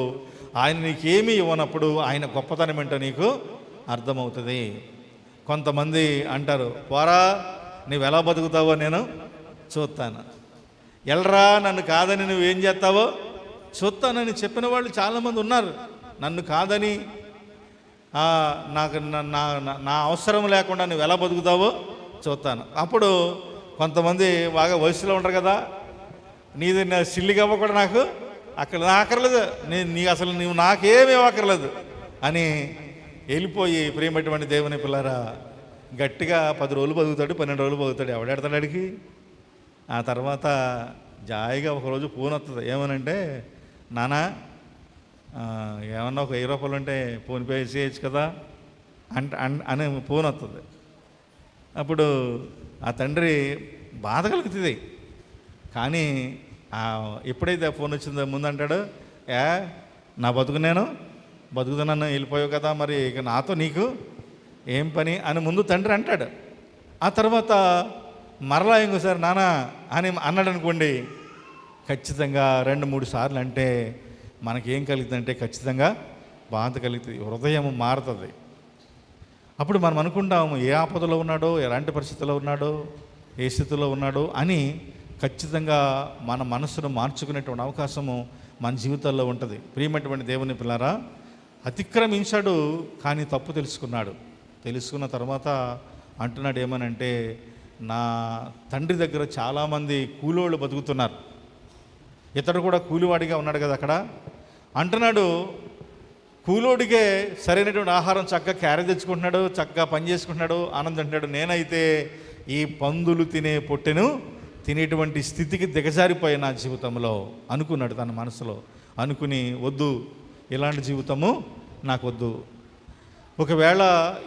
ఆయన నీకేమీ ఇవ్వనప్పుడు ఆయన గొప్పతనం ఏంటో నీకు అర్థమవుతుంది. కొంతమంది అంటారు, పోరా నువ్వు ఎలా బతుకుతావో నేను చూస్తాను, ఎల్రా నన్ను కాదని నువ్వేం చేస్తావో చూస్తానని చెప్పిన వాళ్ళు చాలామంది ఉన్నారు. నన్ను కాదని నాకు నా అవసరం లేకుండా నువ్వు ఎలా బతుకుతావో చూస్తాను. అప్పుడు కొంతమంది బాగా వయసులో ఉంటారు కదా, నీది సిల్లిగా కూడా నాకు అక్కర్లేదు, నీకు అసలు నువ్వు నాకేమీ ఇవ్వక్కర్లేదు అని వెళ్ళిపోయి, ప్రియమైనటువంటి దేవుని పిల్లరా, గట్టిగా 10 రోజులు బతుకుతాడు, 12 రోజులు బతుకుతాడు, ఎవడెడతాడు అడిగి. ఆ తర్వాత జాయిగా ఒకరోజు ఫోన్ వస్తుంది, ఏమనంటే, నానా ఏమన్నా ఒక 1000 రూపాయలు ఉంటే ఫోన్పే చేయొచ్చు కదా అని ఫోన్ వస్తుంది. అప్పుడు ఆ తండ్రి బాధ కలుగుతుంది. కానీ ఎప్పుడైతే ఫోన్ వచ్చిందో ముందంటాడు, నా నేను బతుకుతున్నాను, వెళ్ళిపోయావు కదా, మరి ఇక నాతో నీకు ఏం పని అని ముందు తండ్రి అంటాడు. ఆ తర్వాత మరలా ఇంకోసారి నానా అని అన్నాడు అనుకోండి, ఖచ్చితంగా 2-3 సార్లు అంటే మనకేం కలుగుతుందంటే ఖచ్చితంగా బాధ కలుగుతుంది, హృదయం మారుతుంది. అప్పుడు మనం అనుకుంటాము, ఏ ఆపదలో ఉన్నాడో, ఎలాంటి పరిస్థితుల్లో ఉన్నాడో, ఏ స్థితిలో ఉన్నాడో అని ఖచ్చితంగా మన మనసును మార్చుకునేటువంటి అవకాశము మన జీవితాల్లో ఉంటుంది. ప్రియమైనటువంటి దేవుని పిల్లారా, అతిక్రమించాడు కానీ తప్పు తెలుసుకున్నాడు. తెలుసుకున్న తర్వాత అంటున్నాడు ఏమనంటే, నా తండ్రి దగ్గర చాలామంది కూలోళ్ళు బతుకుతున్నారు, ఇతడు కూడా కూలివాడిగా ఉన్నాడు కదా అక్కడ. అంటున్నాడు, కూలోడికే సరైనటువంటి ఆహారం చక్కగా క్యారీ తెచ్చుకుంటున్నాడు, చక్కగా పని చేసుకుంటున్నాడు, ఆనందం అంటున్నాడు. నేనైతే ఈ పందులు తినే పొట్టెను తినేటువంటి స్థితికి దిగజారిపోయే నా జీవితంలో అనుకున్నాడు తన మనసులో. అనుకుని, వద్దు, ఇలాంటి జీవితము నాకు వద్దు, ఒకవేళ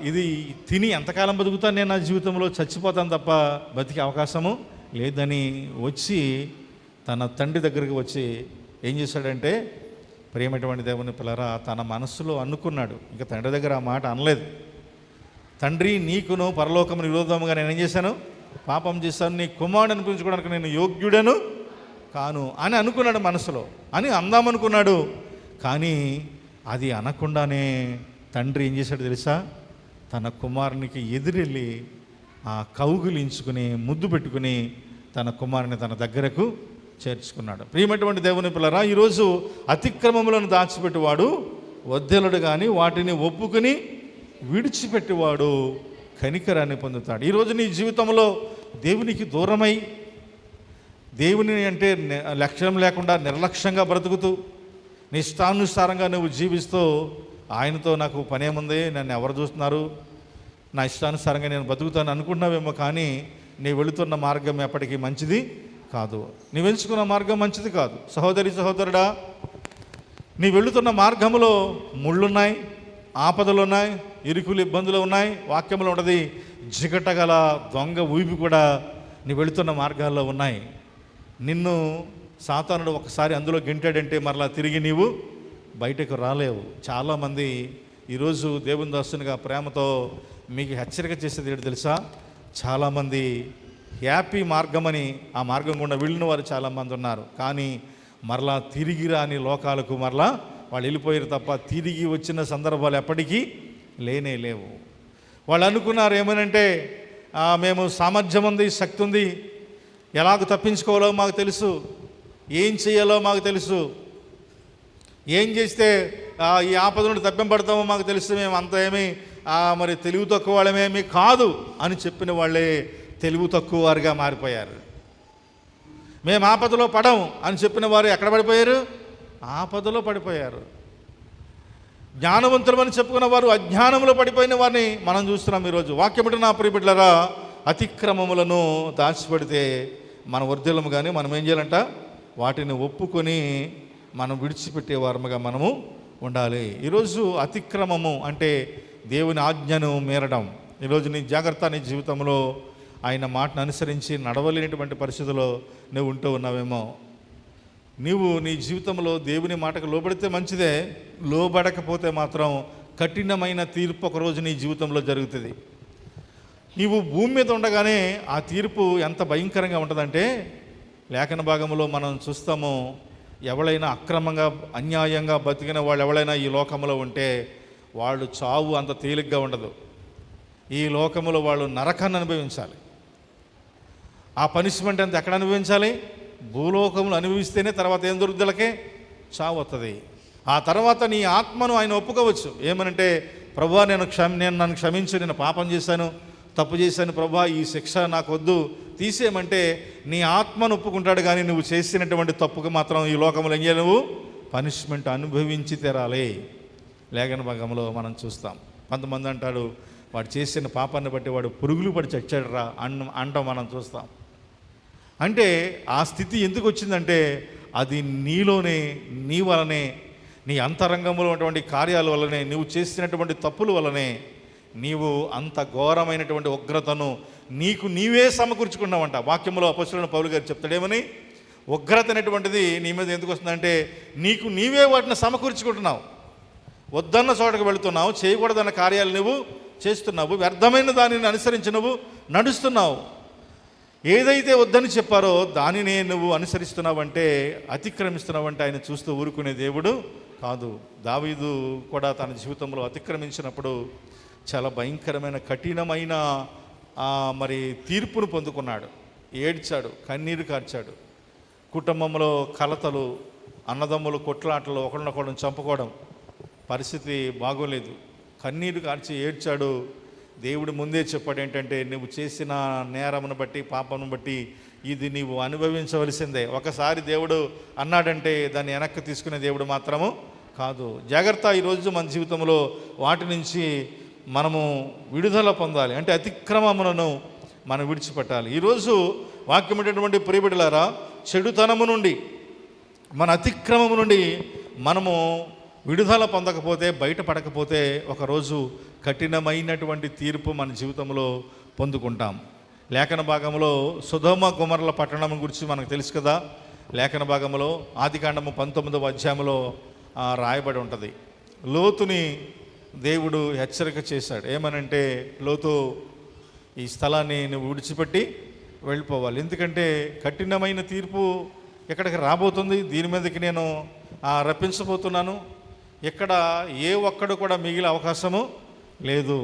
ఇది తిని ఎంతకాలం బతుకుతాను నేను, నా జీవితంలో చచ్చిపోతాను తప్ప బతికే అవకాశము లేదని వచ్చి తన తండ్రి దగ్గరికి వచ్చి ఏం చేశాడంటే, ప్రియమైనటువంటి దేవుని పిల్లరా, తన మనస్సులో అనుకున్నాడు, ఇంకా తండ్రి దగ్గర ఆ మాట అనలేదు. తండ్రి, నీకును పరలోకము విరోధముగా నేను ఏం చేశాను, పాపం చేశాను, నీ కుమారుడు అనిపించుకోవడానికి నేను యోగ్యుడను కాను అని అనుకున్నాడు మనసులో. అని అందామనుకున్నాడు, కానీ అది అనకుండానే తండ్రి ఏం చేశాడు తెలుసా, తన కుమారునికి ఎదురెళ్ళి కౌగులించుకుని ముద్దు పెట్టుకుని తన కుమారుని తన దగ్గరకు చేర్చుకున్నాడు. ప్రియమైనటువంటి దేవుని పిల్లరా, ఈరోజు అతిక్రమములను దాచిపెట్టేవాడు వద్దెలడు, కానీ వాటిని ఒప్పుకుని విడిచిపెట్టేవాడు కనికరాన్ని పొందుతాడు. ఈరోజు నీ జీవితంలో దేవునికి దూరమై, దేవుని అంటే లక్ష్యం లేకుండా నిర్లక్ష్యంగా బ్రతుకుతూ, నీ ఇష్టానుసారంగా నువ్వు జీవిస్తూ, ఆయనతో నాకు పనేముంది, నన్ను ఎవరు చూస్తున్నారు, నా ఇష్టానుసారంగా నేను బతుకుతాను అనుకుంటున్నావేమో, కానీ నీ వెళుతున్న మార్గం ఎప్పటికీ మంచిది కాదు, నీ ఎంచుకున్న మార్గం మంచిది కాదు. సహోదరి సహోదరుడా, నీ వెళుతున్న మార్గంలో ముళ్ళున్నాయి, ఆపదలు ఉన్నాయి, ఇరుకులు ఇబ్బందులు ఉన్నాయి. వాక్యంలో ఉన్నది, జిగటగల దొంగ ఊపి కూడా నీ వెళుతున్న మార్గాల్లో ఉన్నాయి. నిన్ను సాతానుడు ఒకసారి అందులో గెంటాడంటే మరలా తిరిగి నీవు బయటకు రాలేవు. చాలామంది ఈరోజు దేవుని దాసునిగా ప్రేమతో మీకు హెచ్చరిక చేసేది ఏంటి తెలుసా, చాలామంది హ్యాపీ మార్గమని ఆ మార్గం గుండా వెళ్ళిన వారు చాలామంది ఉన్నారు, కానీ మరలా తిరిగి రాని లోకాలకు మరలా వాళ్ళు వెళ్ళిపోయారు తప్ప తిరిగి వచ్చిన సందర్భాలు ఎప్పటికీ లేనే లేవు. వాళ్ళు అనుకున్నారు ఏమనంటే, మేము సామర్థ్యం ఉంది, శక్తి ఉంది, ఎలాగ తప్పించుకోవాలో మాకు తెలుసు, ఏం చేయాలో మాకు తెలుసు, ఏం చేస్తే ఈ ఆపద నుండి తప్పింపడతామో మాకు తెలుసు, మేము అంత ఏమీ మరి తెలివి తక్కువ వాళ్ళమేమీ కాదు అని చెప్పిన వాళ్ళే తెలివి తక్కువ వారుగా మారిపోయారు. మేము ఆపదలో పడము అని చెప్పిన వారు ఎక్కడ పడిపోయారు, ఆపదలో పడిపోయారు. జ్ఞానవంతులమని చెప్పుకున్న వారు అజ్ఞానంలో పడిపోయిన వారిని మనం చూస్తున్నాం ఈరోజు. వాక్యమిట నా ప్రియ బిడ్డలారా, అతిక్రమములను దాచిపెడితే మన వర్ధిల్లము, కానీ మనం ఏం చేయాలంట, వాటిని ఒప్పుకొని మనం విడిచిపెట్టే వారముగా మనము ఉండాలి. ఈరోజు అతిక్రమము అంటే దేవుని ఆజ్ఞను మీరడం. ఈరోజు నీ జాగ్రత్త, నీ జీవితంలో ఆయన మాటను అనుసరించి నడవలేనటువంటి పరిస్థితుల్లో నువ్వు ఉంటూ ఉన్నావేమో. నీవు నీ జీవితంలో దేవుని మాటకు లోబడితే మంచిదే, లోబడకపోతే మాత్రం కఠినమైన తీర్పు ఒకరోజు నీ జీవితంలో జరుగుతుంది. నీవు భూమి మీద ఉండగానే ఆ తీర్పు ఎంత భయంకరంగా ఉంటుందంటే, లేఖన భాగంలో మనం చూస్తాము, ఎవరైనా అక్రమంగా అన్యాయంగా బతికిన వాళ్ళు ఎవరైనా ఈ లోకంలో ఉంటే వాళ్ళు చావు అంత తేలిగ్గా ఉండదు. ఈ లోకంలో వాళ్ళు నరకాన్ని అనుభవించాలి. ఆ పనిష్మెంట్ అంతా ఎక్కడ అనుభవించాలి? భూలోకంలో అనుభవిస్తేనే తర్వాత ఏం దొరుకుదలకే చావు వస్తుంది. ఆ తర్వాత నీ ఆత్మను ఆయన ఒప్పుకోవచ్చు. ఏమనంటే, ప్రభువా నేను నన్ను క్షమించు, నేను పాపం చేశాను, తప్పు చేశాను ప్రభువా, ఈ శిక్ష నాకు వద్దు, తీసేయమంటే నీ ఆత్మను ఒప్పుకుంటాడు. కానీ నువ్వు చేసినటువంటి తప్పుకు మాత్రం ఈ లోకంలో ఏం చేయాలి? నువ్వు పనిష్మెంట్ అనుభవించి తీరాలి. లేఖన భాగంలో మనం చూస్తాం. కొంతమంది అంటాడు, వాడు చేసిన పాపాన్ని బట్టి వాడు పురుగులు పడి చచ్చాడు రా అంటాం మనం చూస్తాం. అంటే ఆ స్థితి ఎందుకు వచ్చిందంటే, అది నీలోనే, నీ వలనే, నీ అంతరంగంలో ఉన్నటువంటి కార్యాల వల్లనే, నువ్వు చేసినటువంటి తప్పుల వల్లనే నీవు అంత ఘోరమైనటువంటి ఉగ్రతను నీకు నీవే సమకూర్చుకున్నావంట. వాక్యంలో అపొస్తలుడైన పౌలు గారు చెప్తాడేమని, ఉగ్రత అనేటువంటిది నీ మీద ఎందుకు వస్తుందంటే, నీకు నీవే వాటిని సమకూర్చుకుంటున్నావు. వద్దన్న చోటకు వెళుతున్నావు, చేయకూడదన్న కార్యాలు నువ్వు చేస్తున్నావు, వ్యర్థమైన దానిని అనుసరించి నువ్వు నడుస్తున్నావు. ఏదైతే వద్దని చెప్పారో దానినే నువ్వు అనుసరిస్తున్నావంటే, అతిక్రమిస్తున్నావంటే ఆయన చూస్తూ ఊరుకునే దేవుడు కాదు. దావీదు కూడా తన జీవితంలో అతిక్రమించినప్పుడు చాలా భయంకరమైన కఠినమైన మరి తీర్పును పొందుకున్నాడు. ఏడ్చాడు, కన్నీరు కార్చాడు. కుటుంబంలో కలతలు, అన్నదమ్ములు కొట్లాటలు, ఒకరినొకరిని చంపుకోవడం, పరిస్థితి బాగోలేదు. కన్నీరు కార్చి ఏడ్చాడు. దేవుడు ముందే చెప్పాడు ఏంటంటే, నువ్వు చేసిన నేరమును బట్టి, పాపమును బట్టి ఇది నీవు అనుభవించవలసిందే. ఒకసారి దేవుడు అన్నాడంటే దాన్ని వెనక్కి తీసుకునే దేవుడు మాత్రము కాదు. జాగ్రత్త. ఈరోజు మన జీవితంలో వాటి నుంచి మనము విడుదల పొందాలి. అంటే అతిక్రమములను మనం విడిచిపెట్టాలి. ఈరోజు వాక్యమైనటువంటి ప్రియబిడ్డలారా, చెడుతనము నుండి, మన అతిక్రమము నుండి మనము విడుదల పొందకపోతే, బయటపడకపోతే ఒకరోజు కఠినమైనటువంటి తీర్పు మన జీవితంలో పొందుకుంటాం. లేఖన భాగంలో సొదొమ గొమొర్రా పట్టణం గురించి మనకు తెలుసు కదా. లేఖన భాగంలో ఆదికాండము 19వ అధ్యాయంలో రాయబడి ఉంటుంది. లోతుని దేవుడు హెచ్చరిక చేశాడు. ఏమనంటే, లోతు ఈ స్థలాన్ని నువ్వు విడిచిపెట్టి వెళ్ళిపోవాలి. ఎందుకంటే కఠినమైన తీర్పు ఎక్కడికి రాబోతుంది, దీని మీదకి నేను రప్పించబోతున్నాను. ఇక్కడ ఏ ఒక్కడు కూడా మిగిలే అవకాశము లేదు.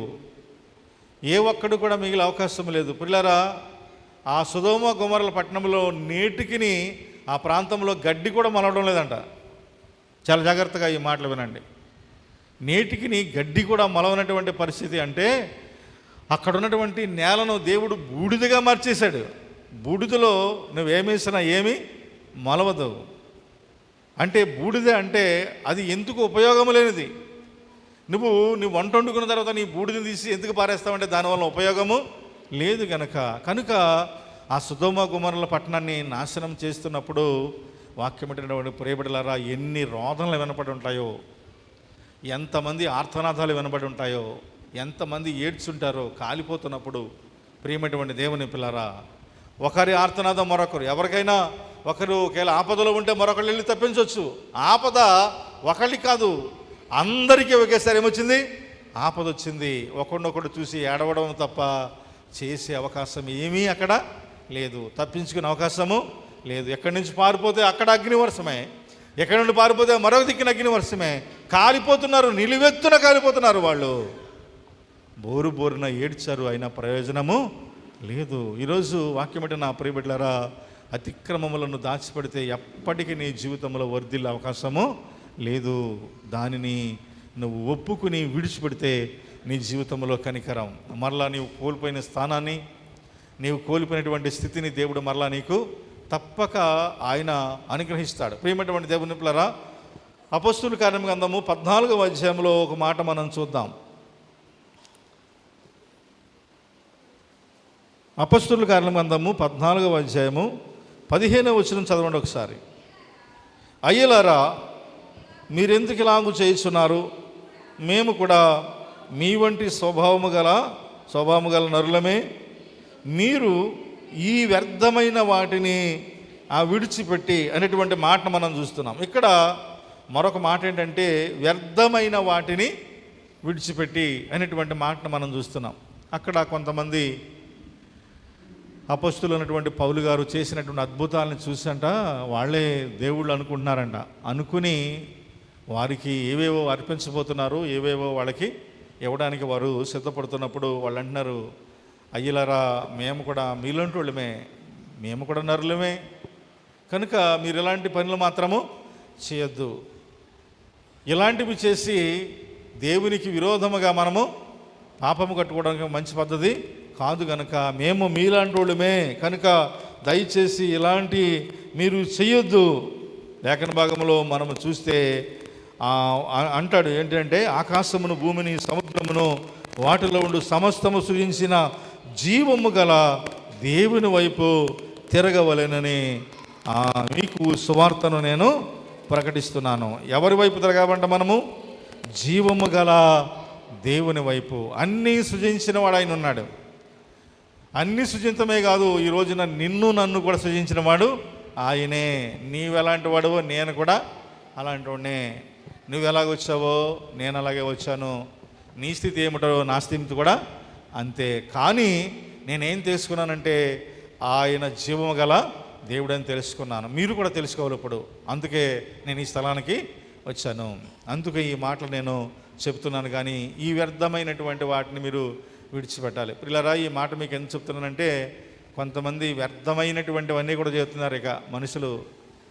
ఏ ఒక్కడు కూడా మిగిలే అవకాశం లేదు. పిల్లరా, ఆ సొదొమ గొమొర్రా పట్టణంలో నేటికి ఆ ప్రాంతంలో గడ్డి కూడా మొలవడం లేదంట. చాలా జాగ్రత్తగా ఈ మాటలు వినండి. నేటికి గడ్డి కూడా మొలవనటువంటి పరిస్థితి. అంటే అక్కడ ఉన్నటువంటి నేలను దేవుడు బూడిదగా మార్చేశాడు. బూడిదలో నువ్వేమేసినా ఏమీ మొలవదు. అంటే బూడిద అంటే అది ఎందుకు ఉపయోగం లేనిది. నువ్వు వంట వండుకున్న తర్వాత నీ బూడిదని తీసి ఎందుకు పారేస్తావంటే దానివల్ల ఉపయోగము లేదు కనుక ఆ సొదొమ గొమొర్రా పట్టణాన్ని నాశనం చేస్తున్నప్పుడు వాక్యమైనటువంటి ప్రియబిడ్డలారా, ఎన్ని రోదనలు వినపడి ఉంటాయో, ఎంతమంది ఆర్తనాదాలు వినబడి ఉంటాయో, ఎంతమంది ఏడ్చుంటారో కాలిపోతున్నప్పుడు. ప్రియమైనటువంటి దేవుని పిల్లరా, ఒకరి ఆర్తనాదం మరొకరు, ఎవరికైనా ఒకరు ఒకవేళ ఆపదలో ఉంటే మరొకళ్ళు వెళ్ళి తప్పించవచ్చు. ఆపద ఒకళ్ళి కాదు, అందరికీ ఒకేసారి ఏమొచ్చింది? ఆపద వచ్చింది. ఒకరినొకడు చూసి ఏడవడం తప్ప చేసే అవకాశం ఏమీ అక్కడ లేదు. తప్పించుకునే అవకాశము లేదు. ఎక్కడి నుంచి పారిపోతే అక్కడ అగ్నివర్షమే, ఎక్కడి నుండి పారిపోతే మరొక దిక్కున అగ్నివర్షమే. కాలిపోతున్నారు, నిలువెత్తున కాలిపోతున్నారు. వాళ్ళు బోరున ఏడ్చారు, అయినా ప్రయోజనము లేదు. ఈరోజు వాక్యమంటే నా ప్రియబిడ్డలారా, అతిక్రమములను దాచిపెడితే ఎప్పటికీ నీ జీవితంలో వర్ధిల్లే అవకాశము లేదు. దానిని నువ్వు ఒప్పుకుని విడిచిపెడితే నీ జీవితంలో కనికరం, మరలా నీవు కోల్పోయిన స్థానాన్ని, నీవు కోల్పోయినటువంటి స్థితిని దేవుడు మరలా నీకు తప్పక ఆయన అనుగ్రహిస్తాడు. ప్రియమైనటువంటి దేవుని పిల్లరా, అపొస్తలుల కార్యముల గ్రంథము 14వ అధ్యాయంలో ఒక మాట మనం చూద్దాం. అపొస్తలుల కార్యముల గ్రంథము 14వ అధ్యాయము 15వ వచనం చదవండి ఒకసారి. అయ్యలారా, మీరెందుకు ఇలాగూ చేయుచున్నారు? మేము కూడా మీ వంటి స్వభావము గల నరులమే. మీరు ఈ వ్యర్థమైన వాటిని విడిచిపెట్టి అనేటువంటి మాటను మనం చూస్తున్నాం. ఇక్కడ మరొక మాట ఏంటంటే వ్యర్థమైన వాటిని విడిచిపెట్టి అనేటువంటి మాటను మనం చూస్తున్నాం. అక్కడ కొంతమంది అపొస్తలులు ఉన్నటువంటి పౌలు గారు చేసినటువంటి అద్భుతాలను చూసంట వాళ్ళే దేవుళ్ళు అనుకుంటున్నారంట. అనుకుని వారికి ఏవేవో అర్పించబోతున్నారు, ఏవేవో వాళ్ళకి ఇవ్వడానికి వారు సిద్ధపడుతున్నప్పుడు వాళ్ళు అంటున్నారు, అయ్యలారా మేము కూడా మీలాంటి వాళ్ళమే, మేము కూడా నరులమే, కనుక మీరు ఇలాంటి పనులు మాత్రము చేయొద్దు. ఇలాంటివి చేసి దేవునికి విరోధముగా మనము పాపము కట్టుకోవడానికి మంచి పద్ధతి కాదు. కనుక మేము మీలాంటి వాళ్ళమే, కనుక దయచేసి ఇలాంటి మీరు చెయ్యొద్దు. లేఖన భాగంలో మనము చూస్తే అంటాడు ఏంటంటే, ఆకాశమును భూమిని సముద్రమును వాటిలో ఉండు సమస్తము సృజించిన జీవము గల దేవుని వైపు తిరగవలెనని మీకు సువార్తను నేను ప్రకటిస్తున్నాను. ఎవరి వైపు తిరగాలంటే మనము జీవము గల దేవుని వైపు. అన్నీ సృజించిన వాడు ఆయన ఉన్నాడు. అన్నీ సృజించమే కాదు, ఈ రోజున నిన్ను నన్ను కూడా సృజించిన వాడు ఆయనే. నీవెలాంటి వాడువో నేను కూడా అలాంటి వాడినే. నువ్వు ఎలాగొచ్చావో నేను అలాగే వచ్చాను. నీ స్థితి ఏమిటో నా స్థితి కూడా అంతే. కానీ నేనేం తెలుసుకున్నానంటే ఆయన జీవము గల దేవుడని తెలుసుకున్నాను. మీరు కూడా తెలుసుకోవాలి ఇప్పుడు. అందుకే నేను ఈ స్థలానికి వచ్చాను. అందుకే ఈ మాటలు నేను చెప్తున్నాను. కానీ ఈ వ్యర్థమైనటువంటి వాటిని మీరు విడిచిపెట్టాలి. పిల్లరా, ఈ మాట మీకు ఎందుకు చెప్తున్నానంటే కొంతమంది వ్యర్థమైనటువంటివన్నీ కూడా చేస్తున్నారు. ఇక మనుషులు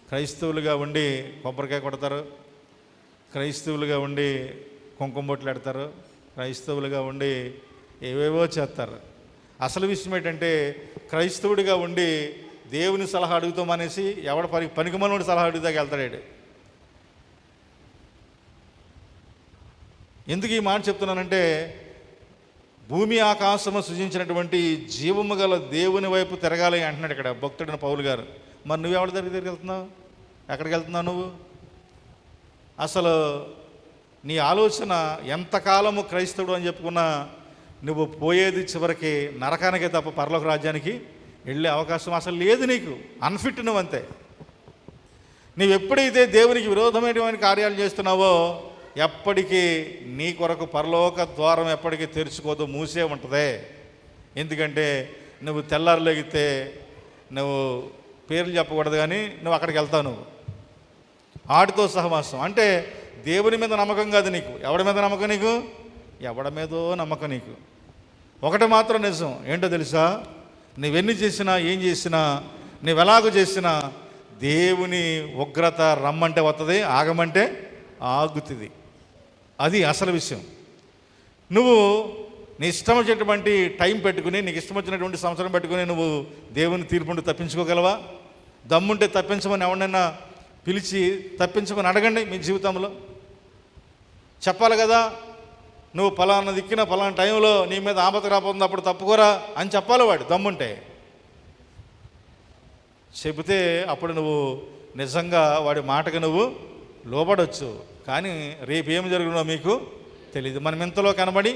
క్రైస్తవులుగా ఉండి కొబ్బరికాయ కొడతారు, క్రైస్తవులుగా ఉండి కుంకుమ బొట్లు పెడతారు, క్రైస్తవులుగా ఉండి ఏవేవో చేస్తారు. అసలు విషయం ఏంటంటే క్రైస్తవుడిగా ఉండి దేవుని సలహా అడుగుతామనేసి ఎవడ పనికిమాలినోడి సలహా అడుగుతాకి వెళ్తాడు. ఎందుకు ఈ మాట చెప్తున్నానంటే భూమి ఆకాశము సృజించినటువంటి జీవము గల దేవుని వైపు తిరగాలి అంటున్నాడు ఇక్కడ భక్తుడిన పౌలు గారు. మరి నువ్వెవరి దగ్గరికి వెళ్తున్నావు? ఎక్కడికి వెళ్తున్నావు నువ్వు? అసలు నీ ఆలోచన ఎంతకాలము క్రైస్తవుడు అని చెప్పుకున్నా నువ్వు పోయేది చివరికి నరకానికే తప్ప పరలోక రాజ్యానికి వెళ్ళే అవకాశం అసలు లేదు. నీకు అన్ఫిట్ నువ్వు అంతే. నువ్వు ఎప్పుడైతే దేవునికి విరోధమైనటువంటి కార్యాలు చేస్తున్నావో ఎప్పటికీ నీ కొరకు పరలోక ద్వారం ఎప్పటికీ తెరుచుకోదు, మూసే ఉంటుంది. ఎందుకంటే నువ్వు తెల్లారులేగితే నువ్వు పేర్లు చెప్పకూడదు, కానీ నువ్వు అక్కడికి వెళ్తావు. నువ్వు ఆడితో సహవాసం అంటే దేవుని మీద నమ్మకం కాదు నీకు. ఎవడి మీద నమ్మకం నీకు? ఎవడి మీదో నమ్మకం నీకు. ఒకటి మాత్రం నిజం ఏంటో తెలుసా? నువ్వెన్ని చేసినా ఏం చేసినా నువ్వెలాగో చేసినా దేవుని ఉగ్రత రమ్మంటే వస్తుంది, ఆగమంటే ఆగుతుంది. అది అసలు విషయం. నువ్వు నీ ఇష్టం వచ్చేటువంటి టైం పెట్టుకుని నీకు ఇష్టం వచ్చినటువంటి సంవత్సరం పెట్టుకుని నువ్వు దేవుని తీర్పుంటూ తప్పించుకోగలవా? దమ్ముంటే తప్పించమని ఎవరినైనా పిలిచి తప్పించమని అడగండి. మీ జీవితంలో చెప్పాలి కదా, నువ్వు ఫలానా దిక్కిన ఫలానా టైంలో నీ మీద ఆపద రాబోతుంది, అప్పుడు తప్పుకోరా అని చెప్పాలి వాడు దమ్ముంటే. చెబితే అప్పుడు నువ్వు నిజంగా వాడి మాటకు నువ్వు లోబడవచ్చు. కానీ రేపు ఏమి జరుగునో మీకు తెలియదు. మనం ఇంతలో కనబడి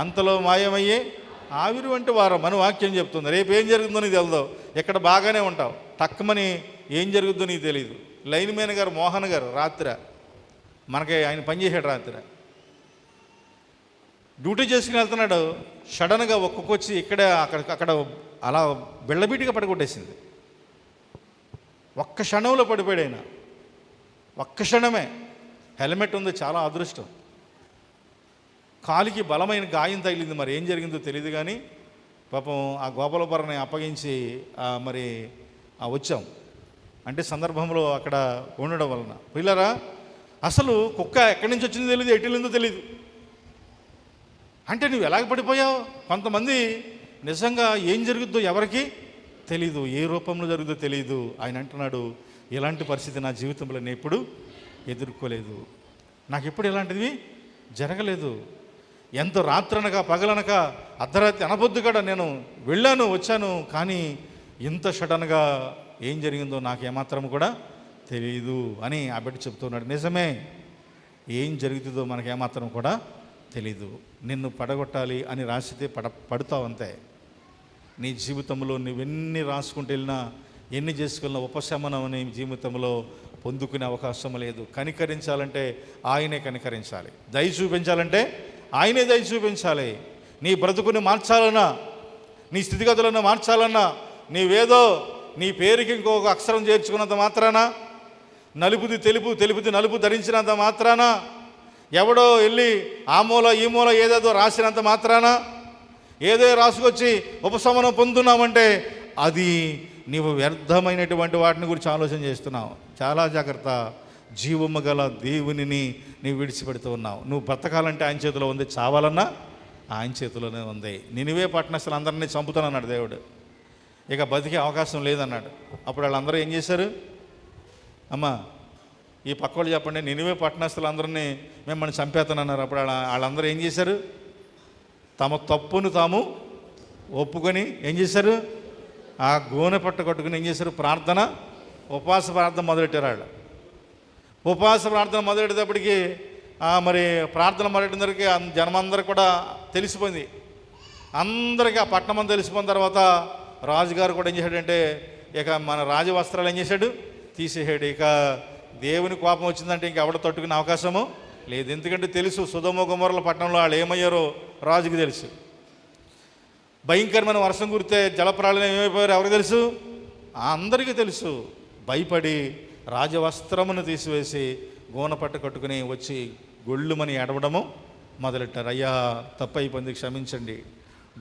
అంతలో మాయమయ్యే ఆవిరి వంటి వారం మన వాక్యం చెప్తుంది. రేపు ఏం జరుగుతుందో నీకు తెలియదు. ఇక్కడ బాగానే ఉంటావు, తక్కువని ఏం జరుగుతుందో నీకు తెలియదు. లైన్ మ్యాన్ గారు మోహన్ గారు రాత్రి మనకి ఆయన పనిచేసాడు. రాత్రి డ్యూటీ చేసుకుని వెళ్తున్నాడు. సడన్గా ఒక్కొక్కొచ్చి ఇక్కడే అక్కడ అలా బిళ్ళబీటిగా పడగొట్టేసింది. ఒక్క క్షణంలో పడిపోయాడు ఆయన. ఒక్క క్షణమే. హెల్మెట్ ఉంది, చాలా అదృష్టం. కాలికి బలమైన గాయం తగిలింది. మరి ఏం జరిగిందో తెలియదు. కానీ పాపం ఆ గోపాలపురాన్ని అప్పగించి మరి వచ్చాం. అంటే సందర్భంలో అక్కడ ఉండడం వలన. పిల్లరా, అసలు కుక్క ఎక్కడి నుంచి వచ్చిందో తెలియదు, ఎటు వెళ్ళిందో తెలియదు. అంటే నువ్వు ఎలాగ పడిపోయావు? కొంతమంది నిజంగా ఏం జరుగుద్దో ఎవరికి తెలీదు, ఏ రూపంలో జరుగుతుందో తెలియదు. ఆయన అంటున్నాడు, ఇలాంటి పరిస్థితి నా జీవితంలో నేను ఎప్పుడు ఎదుర్కోలేదు, నాకు ఎప్పుడు ఇలాంటివి జరగలేదు. ఎంతో రాత్రనక పగలనక అర్ధరాత్రి అనబొద్దు కూడా నేను వెళ్ళాను వచ్చాను, కానీ ఇంత సడన్గా ఏం జరిగిందో నాకు ఏమాత్రం కూడా తెలియదు అని ఆ బిడ్డ చెప్తున్నాడు. నిజమే, ఏం జరుగుతుందో మనకేమాత్రం కూడా తెలీదు. నిన్ను పడగొట్టాలి అని రాసితే పడతావు అంతే. నీ జీవితంలో నువ్వెన్ని రాసుకుంటూ వెళ్ళినా ఎన్ని చేసుకున్న ఉపశమనం నీ జీవితంలో పొందుకునే అవకాశం లేదు. కనికరించాలంటే ఆయనే కనికరించాలి, దయ చూపించాలంటే ఆయనే దయ చూపించాలి. నీ బ్రతుకుని మార్చాలన్నా, నీ స్థితిగతులను మార్చాలన్నా, నీవేదో నీ పేరుకి ఇంకొక అక్షరం చేర్చుకున్నంత మాత్రాన, నలుపుది తెలుపు తెలుపుది నలుపు ధరించినంత మాత్రాన, ఎవడో వెళ్ళి ఆ మూల ఈ మూల ఏదేదో రాసినంత మాత్రాన, ఏదో రాసుకొచ్చి ఉపశమనం పొందుతున్నామంటే అది నీవు వ్యర్థమైనటువంటి వాటిని గురించి ఆలోచన చేస్తున్నావు. చాలా జాగ్రత్త. జీవము గల దేవునిని నీవు విడిచిపెడుతూ ఉన్నావు. నువ్వు బ్రతకాలంటే ఆయన చేతిలో ఉంది, చావాలన్నా ఆయన చేతిలోనే ఉంది. నినివే పట్టణస్థులు అందరినీ చంపుతానన్నాడు దేవుడు, ఇక బతికే అవకాశం లేదన్నాడు. అప్పుడు వాళ్ళందరూ ఏం చేశారు? అమ్మా ఈ పక్కోళ్ళు చెప్పండి, నినివే పట్టణస్థులు అందరినీ మిమ్మల్ని చంపేస్తానన్నారు. అప్పుడు వాళ్ళందరూ ఏం చేశారు? తమ తప్పును తాము ఒప్పుకొని ఏం చేశారు? ఆ గోనె పట్ట కట్టుకుని ఏం చేశారు? ఉపవాస ప్రార్థన మొదలెట్టారు. వాళ్ళు ఉపవాస ప్రార్థన మొదలెట్టేటప్పటికి మరి ప్రార్థన మొదలెట్టినరికి జనమందరికి కూడా తెలిసిపోయింది. అందరికీ ఆ పట్టణం తెలిసిపోయిన తర్వాత రాజుగారు కూడా ఏం చేశాడంటే ఇక మన రాజవస్త్రాలు ఏం చేశాడు? తీసేసాడు. ఇక దేవుని కోపం వచ్చిందంటే ఇంక ఎవడ తట్టుకునే అవకాశము లేదు. ఎందుకంటే తెలుసు సొదొమ గొమొర్రా పట్టణంలో వాళ్ళు ఏమయ్యారో రాజుకి తెలుసు. భయంకరమైన వర్షం కురితే జలప్రాళయం ఏమైపోయారో ఎవరికి తెలుసు? అందరికీ తెలుసు. భయపడి రాజవస్త్రమును తీసివేసి గోనపట్ట కట్టుకుని వచ్చి గొళ్ళుమని ఎడవడము మొదలెట్టారు. అయ్యా తప్పు అయిపోయింది, క్షమించండి.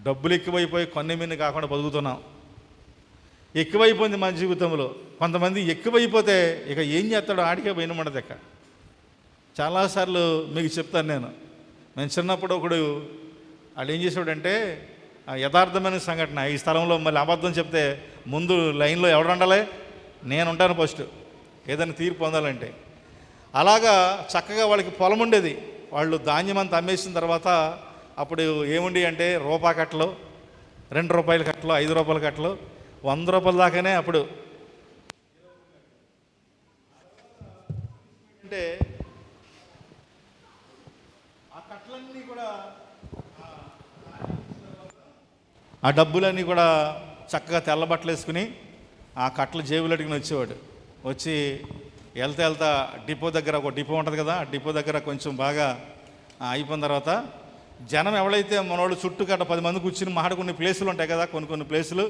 డబ్బులు ఎక్కువైపోయి కొన్ని మీద కాకుండా బతుకుతున్నాం. ఎక్కువైపోయింది మన జీవితంలో. కొంతమంది ఎక్కువైపోతే ఇక ఏం చేస్తాడో ఆడికే పోయినమండదు. ఇక చాలాసార్లు మీకు చెప్తాను నేను చిన్నప్పుడు ఒకడు వాళ్ళు ఏం చేసాడంటే యథార్థమైన సంఘటన. ఈ స్థలంలో మళ్ళీ అబద్ధం చెప్తే ముందు లైన్లో ఎవడు ఉండాలి? నేను ఉంటాను ఫస్ట్, ఏదైనా తీర్పు పొందాలంటే. అలాగా చక్కగా వాళ్ళకి పొలం ఉండేది. వాళ్ళు ధాన్యం అంతా అమ్మేసిన తర్వాత అప్పుడు ఏముండి అంటే రూపాయి కట్టలు, 2 రూపాయల కట్టలు, 5 రూపాయల కట్టలు, 100 రూపాయల దాకానే. అప్పుడు అంటే ఆ కట్టలన్నీ కూడా ఆ డబ్బులన్నీ కూడా చక్కగా తెల్ల బట్టలు వేసుకుని ఆ కట్టలు జేబులట్టుకుని వచ్చేవాడు. వచ్చి వెళ్తా డిపో దగ్గర, ఒక డిపో ఉంటుంది కదా, ఆ డిపో దగ్గర కొంచెం బాగా అయిపోయిన తర్వాత జనం ఎవరైతే మనోళ్ళు చుట్టూ గట్ట 10 మంది కూర్చుని మాట్లాడుకునే ప్లేసులు ఉంటాయి కదా, కొన్ని ప్లేసులు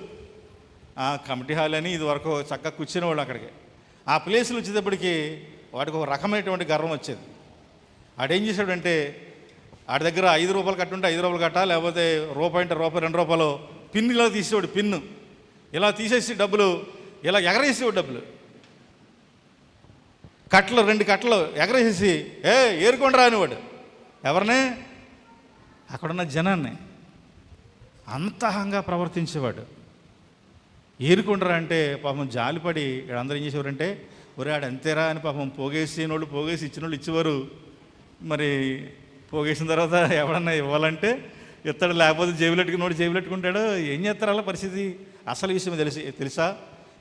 కమిటీ హాల్ అని ఇది వరకు చక్కగా కూర్చునే వాళ్ళు అక్కడికి. ఆ ప్లేసులు వచ్చేటప్పటికి వాడికి ఒక రకమైనటువంటి గర్వం వచ్చేది. ఆడేం చేశాడంటే ఆడి దగ్గర 5 రూపాయలు కట్టుంటే 5 రూపాయలు కట్ట, లేకపోతే రూపాయి అంటే రూపాయి 2 రూపాయలు పిన్ను ఇలా తీసేవాడు. పిన్ను ఇలా తీసేసి డబ్బులు ఇలా ఎగరేసేవాడు. డబ్బులు కట్టలు 2 కట్టలు ఎగరేసేసి ఏరుకొని రానివాడు. ఎవరినే? అక్కడున్న జనాన్ని. అంతహంగా ప్రవర్తించేవాడు. ఏరుకుంటారా అంటే పాపం జాలిపడి అందరూ ఏం చేసేవారంటే ఒరే ఆడు అంతేరా అని పాపం పోగేసిన వాళ్ళు పోగేసి ఇచ్చిన వాళ్ళు ఇచ్చేవారు. మరి పోగేసిన తర్వాత ఎవడన్నా ఇవ్వాలంటే ఇస్తాడు, లేకపోతే జేబులెట్టుకున్నాడు జేబులెట్టుకుంటాడు. ఏం చేస్తారు అలా పరిస్థితి? అసలు విషయం తెలుసా?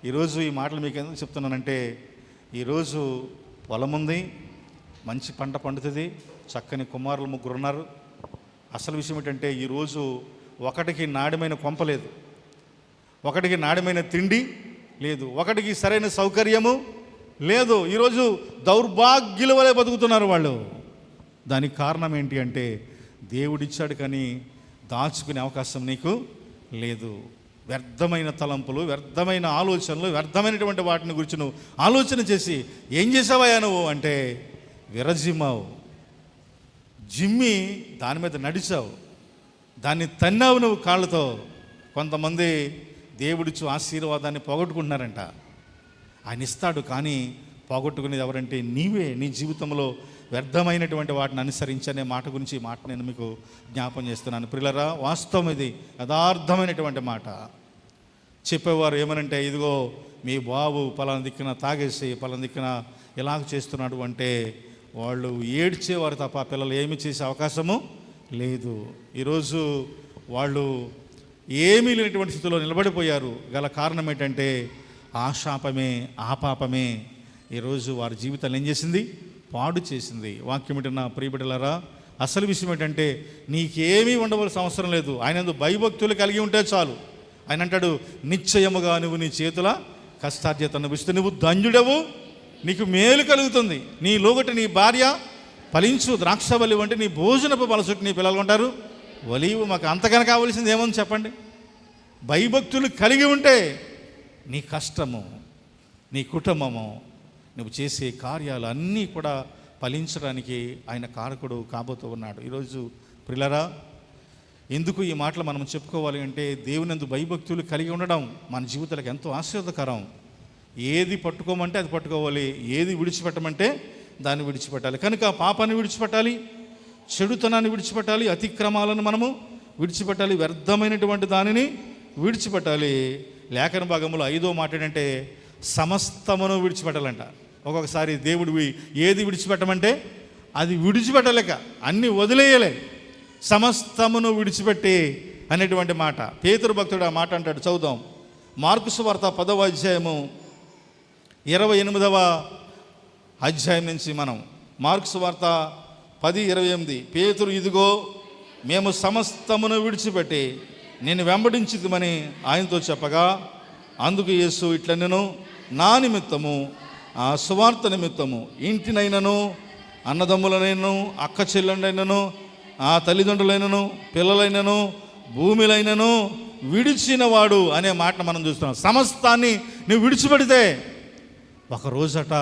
ఈరోజు ఈ మాటలు మీకు ఎందుకు చెప్తున్నానంటే, ఈరోజు పొలం ఉంది, మంచి పంట పండుతుంది, చక్కని కుమారులు 3 ఉన్నారు. అసలు విషయం ఏంటంటే ఈరోజు ఒకటికి నాణ్యమైన కొంప లేదు, ఒకటికి నాణ్యమైన తిండి లేదు, ఒకటికి సరైన సౌకర్యము లేదు. ఈరోజు దౌర్భాగ్యుల వలె బతుకుతున్నారు వాళ్ళు. దానికి కారణం ఏంటి అంటే దేవుడిచ్చాడు కానీ దాచుకునే అవకాశం నీకు లేదు. వ్యర్థమైన తలంపులు, వ్యర్థమైన ఆలోచనలు, వ్యర్థమైనటువంటి వాటిని గురించి నువ్వు ఆలోచన చేసి ఏం చేసావయ్యా నువ్వు అంటే విరజిమ్మావు, జిమ్మి దాని మీద నడిచావు, దాన్ని తన్నావు నువ్వు కాళ్ళతో. కొంతమంది దేవుడిచ్చు ఆశీర్వాదాన్ని పోగొట్టుకుంటున్నారంట. ఆయన ఇస్తాడు కానీ పోగొట్టుకునేది ఎవరంటే నీవే. నీ జీవితంలో వ్యర్థమైనటువంటి వాటిని అనుసరించనే మాట గురించి ఈ మాట నేను మీకు జ్ఞాపం చేస్తున్నాను. ప్రియులారా, వాస్తవం ఇది యథార్థమైనటువంటి మాట. చెప్పేవారు ఏమనంటే ఇదిగో మీ బాబు పలానా దిక్కున తాగేసి పలానా దిక్కున ఇలాగ చేస్తున్నాడు అంటే వాళ్ళు ఏడ్చేవారు తప్ప పిల్లలు ఏమి చేసే అవకాశము లేదు. ఈరోజు వాళ్ళు ఏమీ లేనటువంటి స్థితిలో నిలబడిపోయారు. గల కారణం ఏంటంటే ఆ శాపమే, ఆ పాపమే ఈరోజు వారి జీవితాలు ఏం చేసింది? పాడు చేసింది. వాక్యం ఏంటన్నా ప్రియబిడ్డలారా, అసలు విషయం ఏంటంటే నీకేమీ ఉండవలసిన అవసరం లేదు. ఆయన భయభక్తులు కలిగి ఉంటే చాలు. ఆయన అంటాడు నిశ్చయముగా నువ్వు నీ చేతుల కష్టార్జిత అనుభవిస్తే నువ్వు ధన్యుడవు, నీకు మేలు కలుగుతుంది. నీ లోగటి నీ భార్య ఫలించు ద్రాక్షవల్లి వంటి నీ భోజనపు బలసుట్టు నీ పిల్లలు ఉంటారు ఒలీవు. మాకు అంతకన్నా కావాల్సింది ఏముంది చెప్పండి? భయభక్తులు కలిగి ఉంటే నీ కష్టము, నీ కుటుంబము, నువ్వు చేసే కార్యాలు అన్నీ కూడా ఫలించడానికి ఆయన కారకుడు కాబోతూ ఉన్నాడు. ఈరోజు ప్రియులారా, ఎందుకు ఈ మాటలు మనం చెప్పుకోవాలి అంటే, దేవునందు భయభక్తులు కలిగి ఉండడం మన జీవితాలకు ఎంతో ఆశీర్వదకరం. ఏది పట్టుకోమంటే అది పట్టుకోవాలి, ఏది విడిచిపెట్టమంటే దాన్ని విడిచిపెట్టాలి. కనుక పాపాన్ని విడిచిపెట్టాలి, చెడుతనాన్ని విడిచిపెట్టాలి, అతిక్రమాలను మనము విడిచిపెట్టాలి, వ్యర్థమైనటువంటి దానిని విడిచిపెట్టాలి. లేఖన భాగంలో 5వ మాట ఏంటంటే సమస్తమును విడిచిపెట్టాలంట. ఒక్కొక్కసారి దేవుడు ఏది విడిచిపెట్టమంటే అది విడిచిపెట్టలేక అన్నీ వదిలేయలే, సమస్తమును విడిచిపెట్టి అనేటువంటి మాట. పేతురు భక్తుడు ఆ మాట అంటాడు. చదువుదాం. మార్కు సువార్త 10వ అధ్యాయము 28వ అధ్యాయం నుంచి మనం. మార్కు సువార్త 10:28. పేతురు, ఇదిగో మేము సమస్తమును విడిచిపెట్టి నేను వెంబడించుమని ఆయనతో చెప్పగా, అందుకు యేసు ఇట్లా, నేను నా నిమిత్తము, ఆ సువార్త నిమిత్తము ఇంటినైనను, అన్నదమ్ములనైనను, అక్క చెల్లెండైనను, ఆ తల్లిదండ్రులైనను, పిల్లలైనను, భూమిలైనను విడిచినవాడు అనే మాటను మనం చూస్తున్నాం. సమస్తాన్ని నువ్వు విడిచిపెడితే ఒకరోజట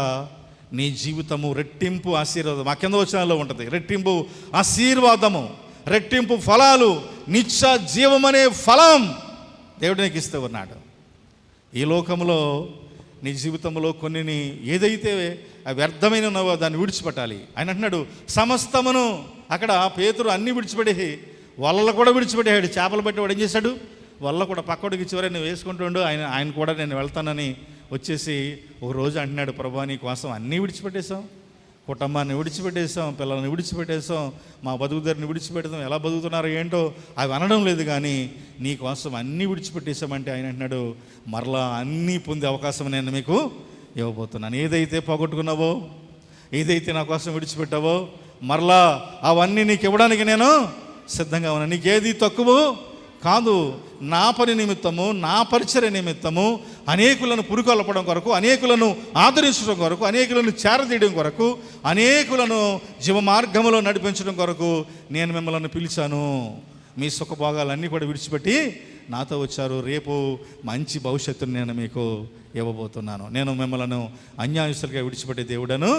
నీ జీవితము రెట్టింపు ఆశీర్వాదం. మా కింద వచనాల్లో ఉంటుంది. రెట్టింపు ఆశీర్వాదము, రెట్టింపు ఫలాలు, నిత్య జీవమనే ఫలం దేవుడు నీకు ఇస్తూ ఉన్నాడు. ఈ లోకంలో నీ జీవితంలో కొన్ని ఏదైతే వ్యర్థమైన ఉన్నావో దాన్ని విడిచిపెట్టాలి. ఆయన అంటున్నాడు సమస్తమును. అక్కడ పేతురు అన్నీ విడిచిపెట్టి వలలు కూడా విడిచిపెట్టాడు. చేపలు పట్టి వాడు ఏం చేశాడు? వల్ల కూడా పక్కడికి చివరి నువ్వు వేసుకుంటుండు. ఆయన కూడా నేను వెళ్తానని వచ్చేసి ఒక రోజు అంటున్నాడు, ప్రభా నీ కోసం అన్నీ విడిచిపెట్టేశాం, కుటుంబాన్ని విడిచిపెట్టేసాం, పిల్లల్ని విడిచిపెట్టేసాం, మా బతుకుదారిని విడిచిపెడతాం, ఎలా బతుకుతున్నారో ఏంటో అవి అనడం లేదు, కానీ నీ కోసం అన్నీ విడిచిపెట్టేసామంటే ఆయన అంటున్నాడు, మరలా అన్నీ పొందే అవకాశం నేను మీకు ఇవ్వబోతున్నాను. ఏదైతే పోగొట్టుకున్నావో, ఏదైతే నా కోసం విడిచిపెట్టావో, మరలా అవన్నీ నీకు ఇవ్వడానికి నేను సిద్ధంగా ఉన్నాను. నీకేది తక్కువ కాదు. నా పని నిమిత్తము, నా పరిచర్య నిమిత్తము అనేకులను పురుకొల్పడం కొరకు, అనేకులను ఆదరించడం కొరకు, అనేకులను చేరదీయడం కొరకు, అనేకులను జీవ మార్గములో నడిపించడం కొరకు నేను మిమ్మల్ని పిలిచాను. మీ సుఖభోగాలన్నీ కూడా విడిచిపెట్టి నాతో వచ్చారు. రేపు మంచి భవిష్యత్తును నేను మీకు ఇవ్వబోతున్నాను. నేను మిమ్మల్ని అన్యాయస్తులుగా విడిచిపెట్టే దేవుడను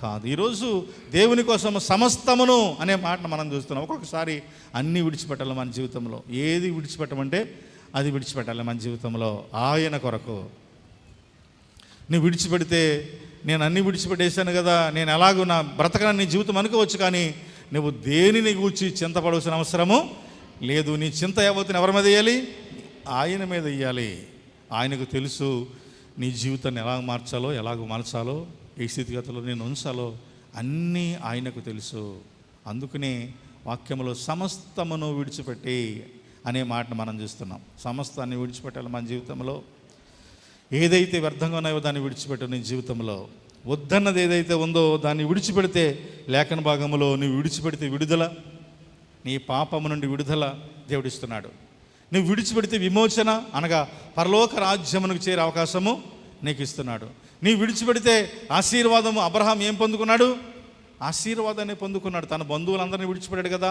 కాదు. ఈరోజు దేవుని కోసం సమస్తమును అనే మాటను మనం చూస్తున్నాం. ఒక్కొక్కసారి అన్నీ విడిచిపెట్టాలి మన జీవితంలో. ఏది విడిచిపెట్టమంటే అది విడిచిపెట్టాలి మన జీవితంలో ఆయన కొరకు. నువ్వు విడిచిపెడితే, నేను అన్నీ విడిచిపెట్టేశాను కదా, నేను ఎలాగో నా బ్రతకని నీ జీవితం అనుకోవచ్చు, కానీ నువ్వు దేనిని గూర్చి చింతపడవలసిన అవసరము లేదు. నీ చింత యావత్తుని ఎవరి మీద వేయాలి? ఆయన మీద వేయాలి. ఆయనకు తెలుసు నీ జీవితాన్ని ఎలాగ మార్చాలో, ఎలాగ మార్చాలో, ఏ స్థితిగతుల్లో నేను ఉంచాలో అన్నీ ఆయనకు తెలుసు. అందుకనే వాక్యంలో సమస్తమును విడిచిపెట్టి అనే మాటను మనం చూస్తున్నాం. సమస్తాన్ని విడిచిపెట్టాలి మన జీవితంలో. ఏదైతే వ్యర్థంగా ఉన్నాయో దాన్ని విడిచిపెట్టు. నీ జీవితంలో వద్దన్నది ఏదైతే ఉందో దాన్ని విడిచిపెడితే, లేఖన భాగంలో నువ్వు విడిచిపెడితే విడుదల, నీ పాపము నుండి విడుదల దేవుడిస్తున్నాడు. నువ్వు విడిచిపెడితే విమోచన, అనగా పరలోక రాజ్యమునకు చేరే అవకాశము నీకు ఇస్తున్నాడు. నీవు విడిచిపెడితే ఆశీర్వాదము. అబ్రహాం ఏం పొందుకున్నాడు? ఆశీర్వాదాన్ని పొందుకున్నాడు. తన బంధువులందరినీ విడిచిపెట్టాడు కదా.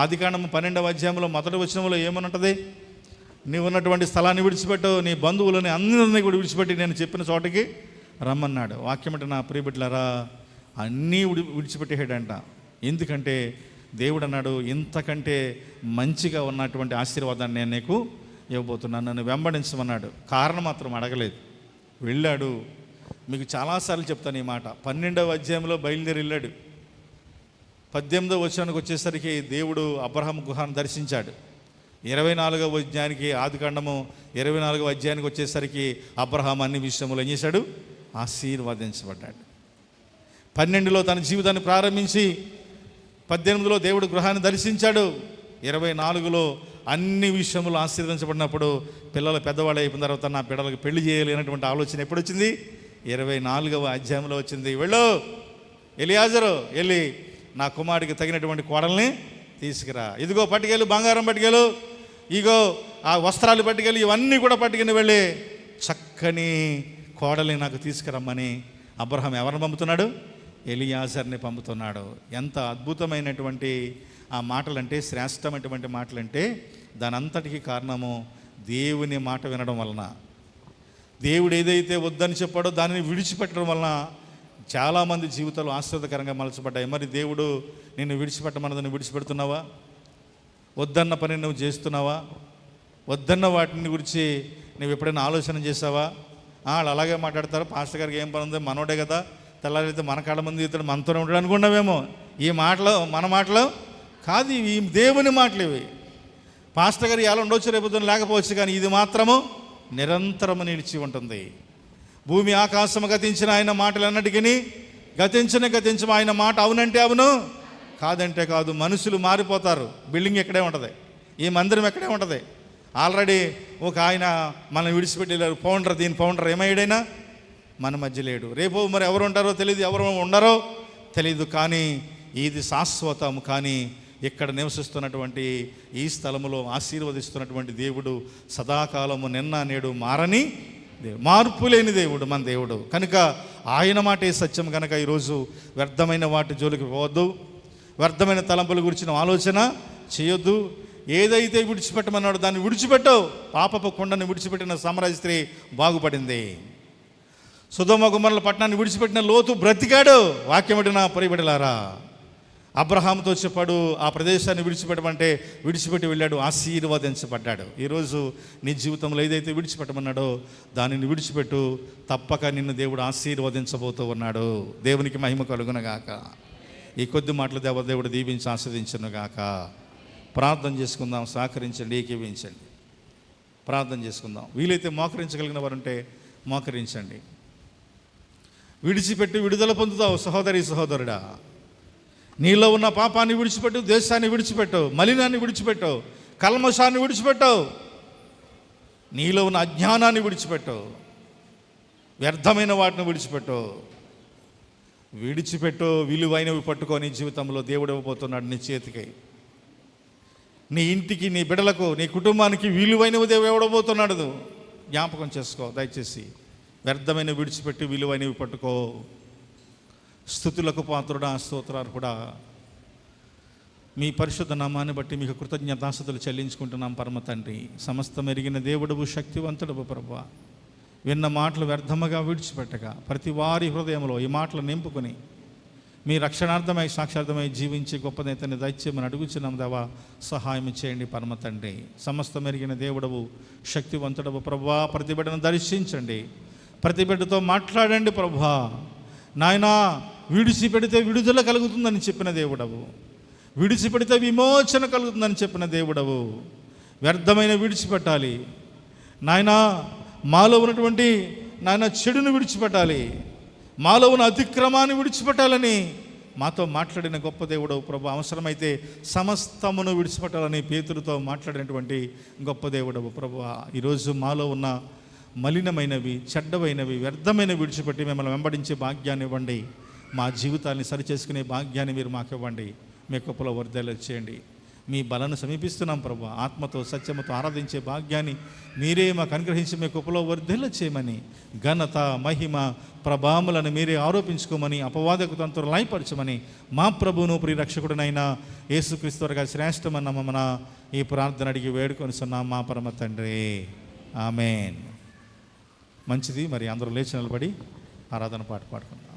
ఆదికాండము 12వ అధ్యాయంలో మొదటి వచనంలో ఏమనుంటుంది? నీవు ఉన్నటువంటి స్థలాన్ని విడిచిపెట్టు, నీ బంధువులని అందరినీ కూడా విడిచిపెట్టి నేను చెప్పిన చోటకి రమ్మన్నాడు. వాక్యం అంటే నా ప్రియబిడ్డలారా, అన్నీ విడిచిపెట్టేసాడంట. ఎందుకంటే దేవుడు అన్నాడు, ఇంతకంటే మంచిగా ఉన్నటువంటి ఆశీర్వాదాన్ని నేను నీకు ఇవ్వబోతున్నాను, నన్ను వెంబడించమన్నాడు. కారణం మాత్రం అడగలేదు, వెళ్ళాడు. మీకు చాలాసార్లు చెప్తాను ఈ మాట. 12వ అధ్యాయంలో బయలుదేరి వెళ్ళాడు. 18వ వచనానికి వచ్చేసరికి దేవుడు అబ్రహాము గుహను దర్శించాడు. 24వ అధ్యాయానికి, ఆదికాండము 24వ అధ్యాయానికి వచ్చేసరికి అబ్రహాము అన్ని విషయములు ఏం చేశాడు? ఆశీర్వదించబడ్డాడు. 12లో తన జీవితాన్ని ప్రారంభించి 18లో దేవుడు గృహాన్ని దర్శించాడు. 24లో అన్ని విషయములు ఆశీర్వదించబడినప్పుడు పిల్లలు పెద్దవాళ్ళు అయిపోయిన తర్వాత నా బిడ్డలకు పెళ్లి చేయలేనటువంటి ఆలోచన ఎప్పుడు వచ్చింది? 24వ అధ్యాయంలో వచ్చింది. వెళ్ళు ఎలియాజరు, వెళ్ళి నా కుమారుడికి తగినటువంటి కోడల్ని తీసుకురా. ఇదిగో పట్టుకెళ్ళు, బంగారం పట్టుకెళ్ళు, ఇగో ఆ వస్త్రాలు పట్టుకెళ్ళి, ఇవన్నీ కూడా పట్టుకుని వెళ్ళి చక్కని కోడలిని నాకు తీసుకురమ్మని అబ్రహాం ఎవరిని పంపుతున్నాడు? ఎలియాజర్ని పంపుతున్నాడు. ఎంత అద్భుతమైనటువంటి ఆ మాటలంటే, శ్రేష్టమైనటువంటి మాటలంటే దాని అంతటికీ కారణము దేవుని మాట వినడం వలన. దేవుడు ఏదైతే వద్దని చెప్పాడో దానిని విడిచిపెట్టడం వలన చాలామంది జీవితాలు ఆశ్చర్యకరంగా మలచబడ్డాయి. మరి దేవుడు నిన్ను విడిచిపెట్టమన్నది విడిచిపెడుతున్నావా? వద్దన్న పని నువ్వు చేస్తున్నావా? వద్దన్న వాటిని గురించి నువ్వు ఎప్పుడైనా ఆలోచన చేసావా? వాళ్ళు అలాగే మాట్లాడతారు, పాస్టర్ గారికి ఏం పని ఉంది, మనోడే కదా, తెల్లారైతే మన కాళ్ళ మంది ఇతడు మనతోనే ఉంటాడు అనుకున్నావేమో. ఈ మాటలు మన మాటలు కాదు, ఇవి దేవుని మాటలు. ఇవి పాస్టర్ గారు ఎలా ఉండొచ్చు, రేపు లేకపోవచ్చు, కానీ ఇది మాత్రము నిరంతరము నిలిచి ఉంటుంది. భూమి ఆకాశము గతించిన ఆయన మాటలన్నిటికీ గతించము ఆయన మాట అవునంటే అవును, కాదంటే కాదు. మనుషులు మారిపోతారు. బిల్డింగ్ ఎక్కడే ఉంటుంది, ఈ మందిరం ఎక్కడే ఉంటుంది. ఆల్రెడీ ఒక ఆయన మనం విడిచిపెట్టి ఫౌండర్, దీని ఫౌండర్ ఏమయ్యాడైనా మన మధ్య లేడు. రేపు మరి ఎవరు ఉంటారో తెలియదు, ఎవరు ఉండరో తెలియదు, కానీ ఇది శాశ్వతం. కానీ ఇక్కడ నివసిస్తున్నటువంటి ఈ స్థలములో ఆశీర్వదిస్తున్నటువంటి దేవుడు సదాకాలము నిన్న నేడు మారని దేవుడు, మార్పు లేని దేవుడు మన దేవుడు. కనుక ఆయన మాటే సత్యం. కనుక ఈరోజు వ్యర్థమైన వాటి జోలికి పోవద్దు, వ్యర్థమైన తలంపుల గురించిన ఆలోచన చేయొద్దు. ఏదైతే విడిచిపెట్టమన్నాడో దాన్ని విడిచిపెట్టవు. పాపపు కొండని విడిచిపెట్టిన సమరయ స్త్రీ బాగుపడింది. సొదొమ గొమొర్రా పట్టణాన్ని విడిచిపెట్టిన లోతు బ్రతికాడు. వాక్యమడిన పరిబడిలారా, అబ్రహాముతో చెప్పాడు ఆ ప్రదేశాన్ని విడిచిపెట్టమంటే విడిచిపెట్టి వెళ్ళాడు, ఆశీర్వదించబడ్డాడు. ఈరోజు నీ జీవితంలో ఏదైతే విడిచిపెట్టమన్నాడో దానిని విడిచిపెట్టు, తప్పక నిన్ను దేవుడు ఆశీర్వదించబోతూ ఉన్నాడు. దేవునికి మహిమ కలుగునగాక. ఈ కొద్ది మాటలు దేవుడు దీవించి ఆస్వాదించునుగాక. ప్రార్థన చేసుకుందాం, సహకరించండి, ఏకీవించండి, ప్రార్థన చేసుకుందాం. వీలైతే మోకరించగలిగిన వారుంటే మోకరించండి. విడిచిపెట్టి విడుదల పొందుతావు సహోదరి సహోదరుడా. నీలో ఉన్న పాపాన్ని విడిచిపెట్టు, దేశాన్ని విడిచిపెట్టు, మలినాన్ని విడిచిపెట్టు, కల్మషాన్ని విడిచిపెట్టు, నీలో ఉన్న అజ్ఞానాన్ని విడిచిపెట్టు, వ్యర్థమైన వాటిని విడిచిపెట్టు. విలువైనవి పట్టుకొని జీవితంలో దేవుడు ఇవ్వబోతున్నాడు నీ చేతికి. నీ ఇంటికి, నీ బిడ్డలకు, నీ కుటుంబానికి విలువైనవి దేవుడు ఇవ్వబోతున్నాడు. జ్ఞాపకం చేసుకో దయచేసి. వ్యర్థమైన విడిచిపెట్టి విలువైనవి పట్టుకో. స్తుతులకు పాత్రుడా, స్తోత్రాలు కూడా మీ పరిశుద్ధ నామాన్ని బట్టి మీకు కృతజ్ఞతాస్తుతులు చెల్లించుకుంటున్నాం పరమ తండ్రి. సమస్తం ఎరిగిన దేవుడవు, శక్తివంతుడవు ప్రభువా. విన్న మాటలు వ్యర్థముగా విడిచిపెట్టగా ప్రతి వారి హృదయంలో ఈ మాటలు నింపుకొని మీ రక్షణార్థమై సాక్షార్థమై జీవించి గొప్ప నేతని దయచేయమని అడుగుచున్నాం దేవా. సహాయం చేయండి పరమ తండ్రి. సమస్తం ఎరిగిన దేవుడవు, శక్తివంతుడవు ప్రభువా. ప్రతి బిడ్డను దర్శించండి, ప్రతి బిడ్డతో మాట్లాడండి ప్రభువా. నాయనా, విడిచిపెడితే విడుదల కలుగుతుందని చెప్పిన దేవుడవు, విడిచిపెడితే విమోచన కలుగుతుందని చెప్పిన దేవుడవు. వ్యర్థమైన విడిచిపెట్టాలి నాయనా. మాలో ఉన్నటువంటి నాయన చెడును విడిచిపెట్టాలి, మాలో ఉన్న అతిక్రమాన్ని విడిచిపెట్టాలని మాతో మాట్లాడిన గొప్ప దేవుడవు ప్రభు. అవసరమైతే సమస్తమును విడిచిపెట్టాలని పేతురుతో మాట్లాడినటువంటి గొప్ప దేవుడవు ప్రభు. ఈరోజు మాలో ఉన్న మలినమైనవి, చెడ్డమైనవి, వ్యర్థమైనవి విడిచిపెట్టి మిమ్మల్ని వెంబడించే భాగ్యాన్ని ఇవ్వండి. మా జీవితాన్ని సరిచేసుకునే భాగ్యాన్ని మీరు మాకు ఇవ్వండి. మీ కృపలో వర్ధలు చేయండి. మీ బలను సమీపిస్తున్నాం ప్రభు. ఆత్మతో సత్యముతో ఆరాధించే భాగ్యాన్ని మీరే మాకు అనుగ్రహించి మీ కృపలో వర్ధలు చేయమని, ఘనత, మహిమ, ప్రభావములను మీరే ఆరోపించుకోమని, అపవాదకు తంతులు లయపరచమని మా ప్రభువును ప్రియరక్షకుడినైనా యేసుక్రీస్తు గారి శ్రేష్టమన్న మన ఈ ప్రార్థన అడిగి వేడుకొనిస్తున్నాం మా పరమ తండ్రి. ఆమేన్. మంచిది. మరి అందరూ లేచి నిలబడి ఆరాధన పాట పాడుకుందాం.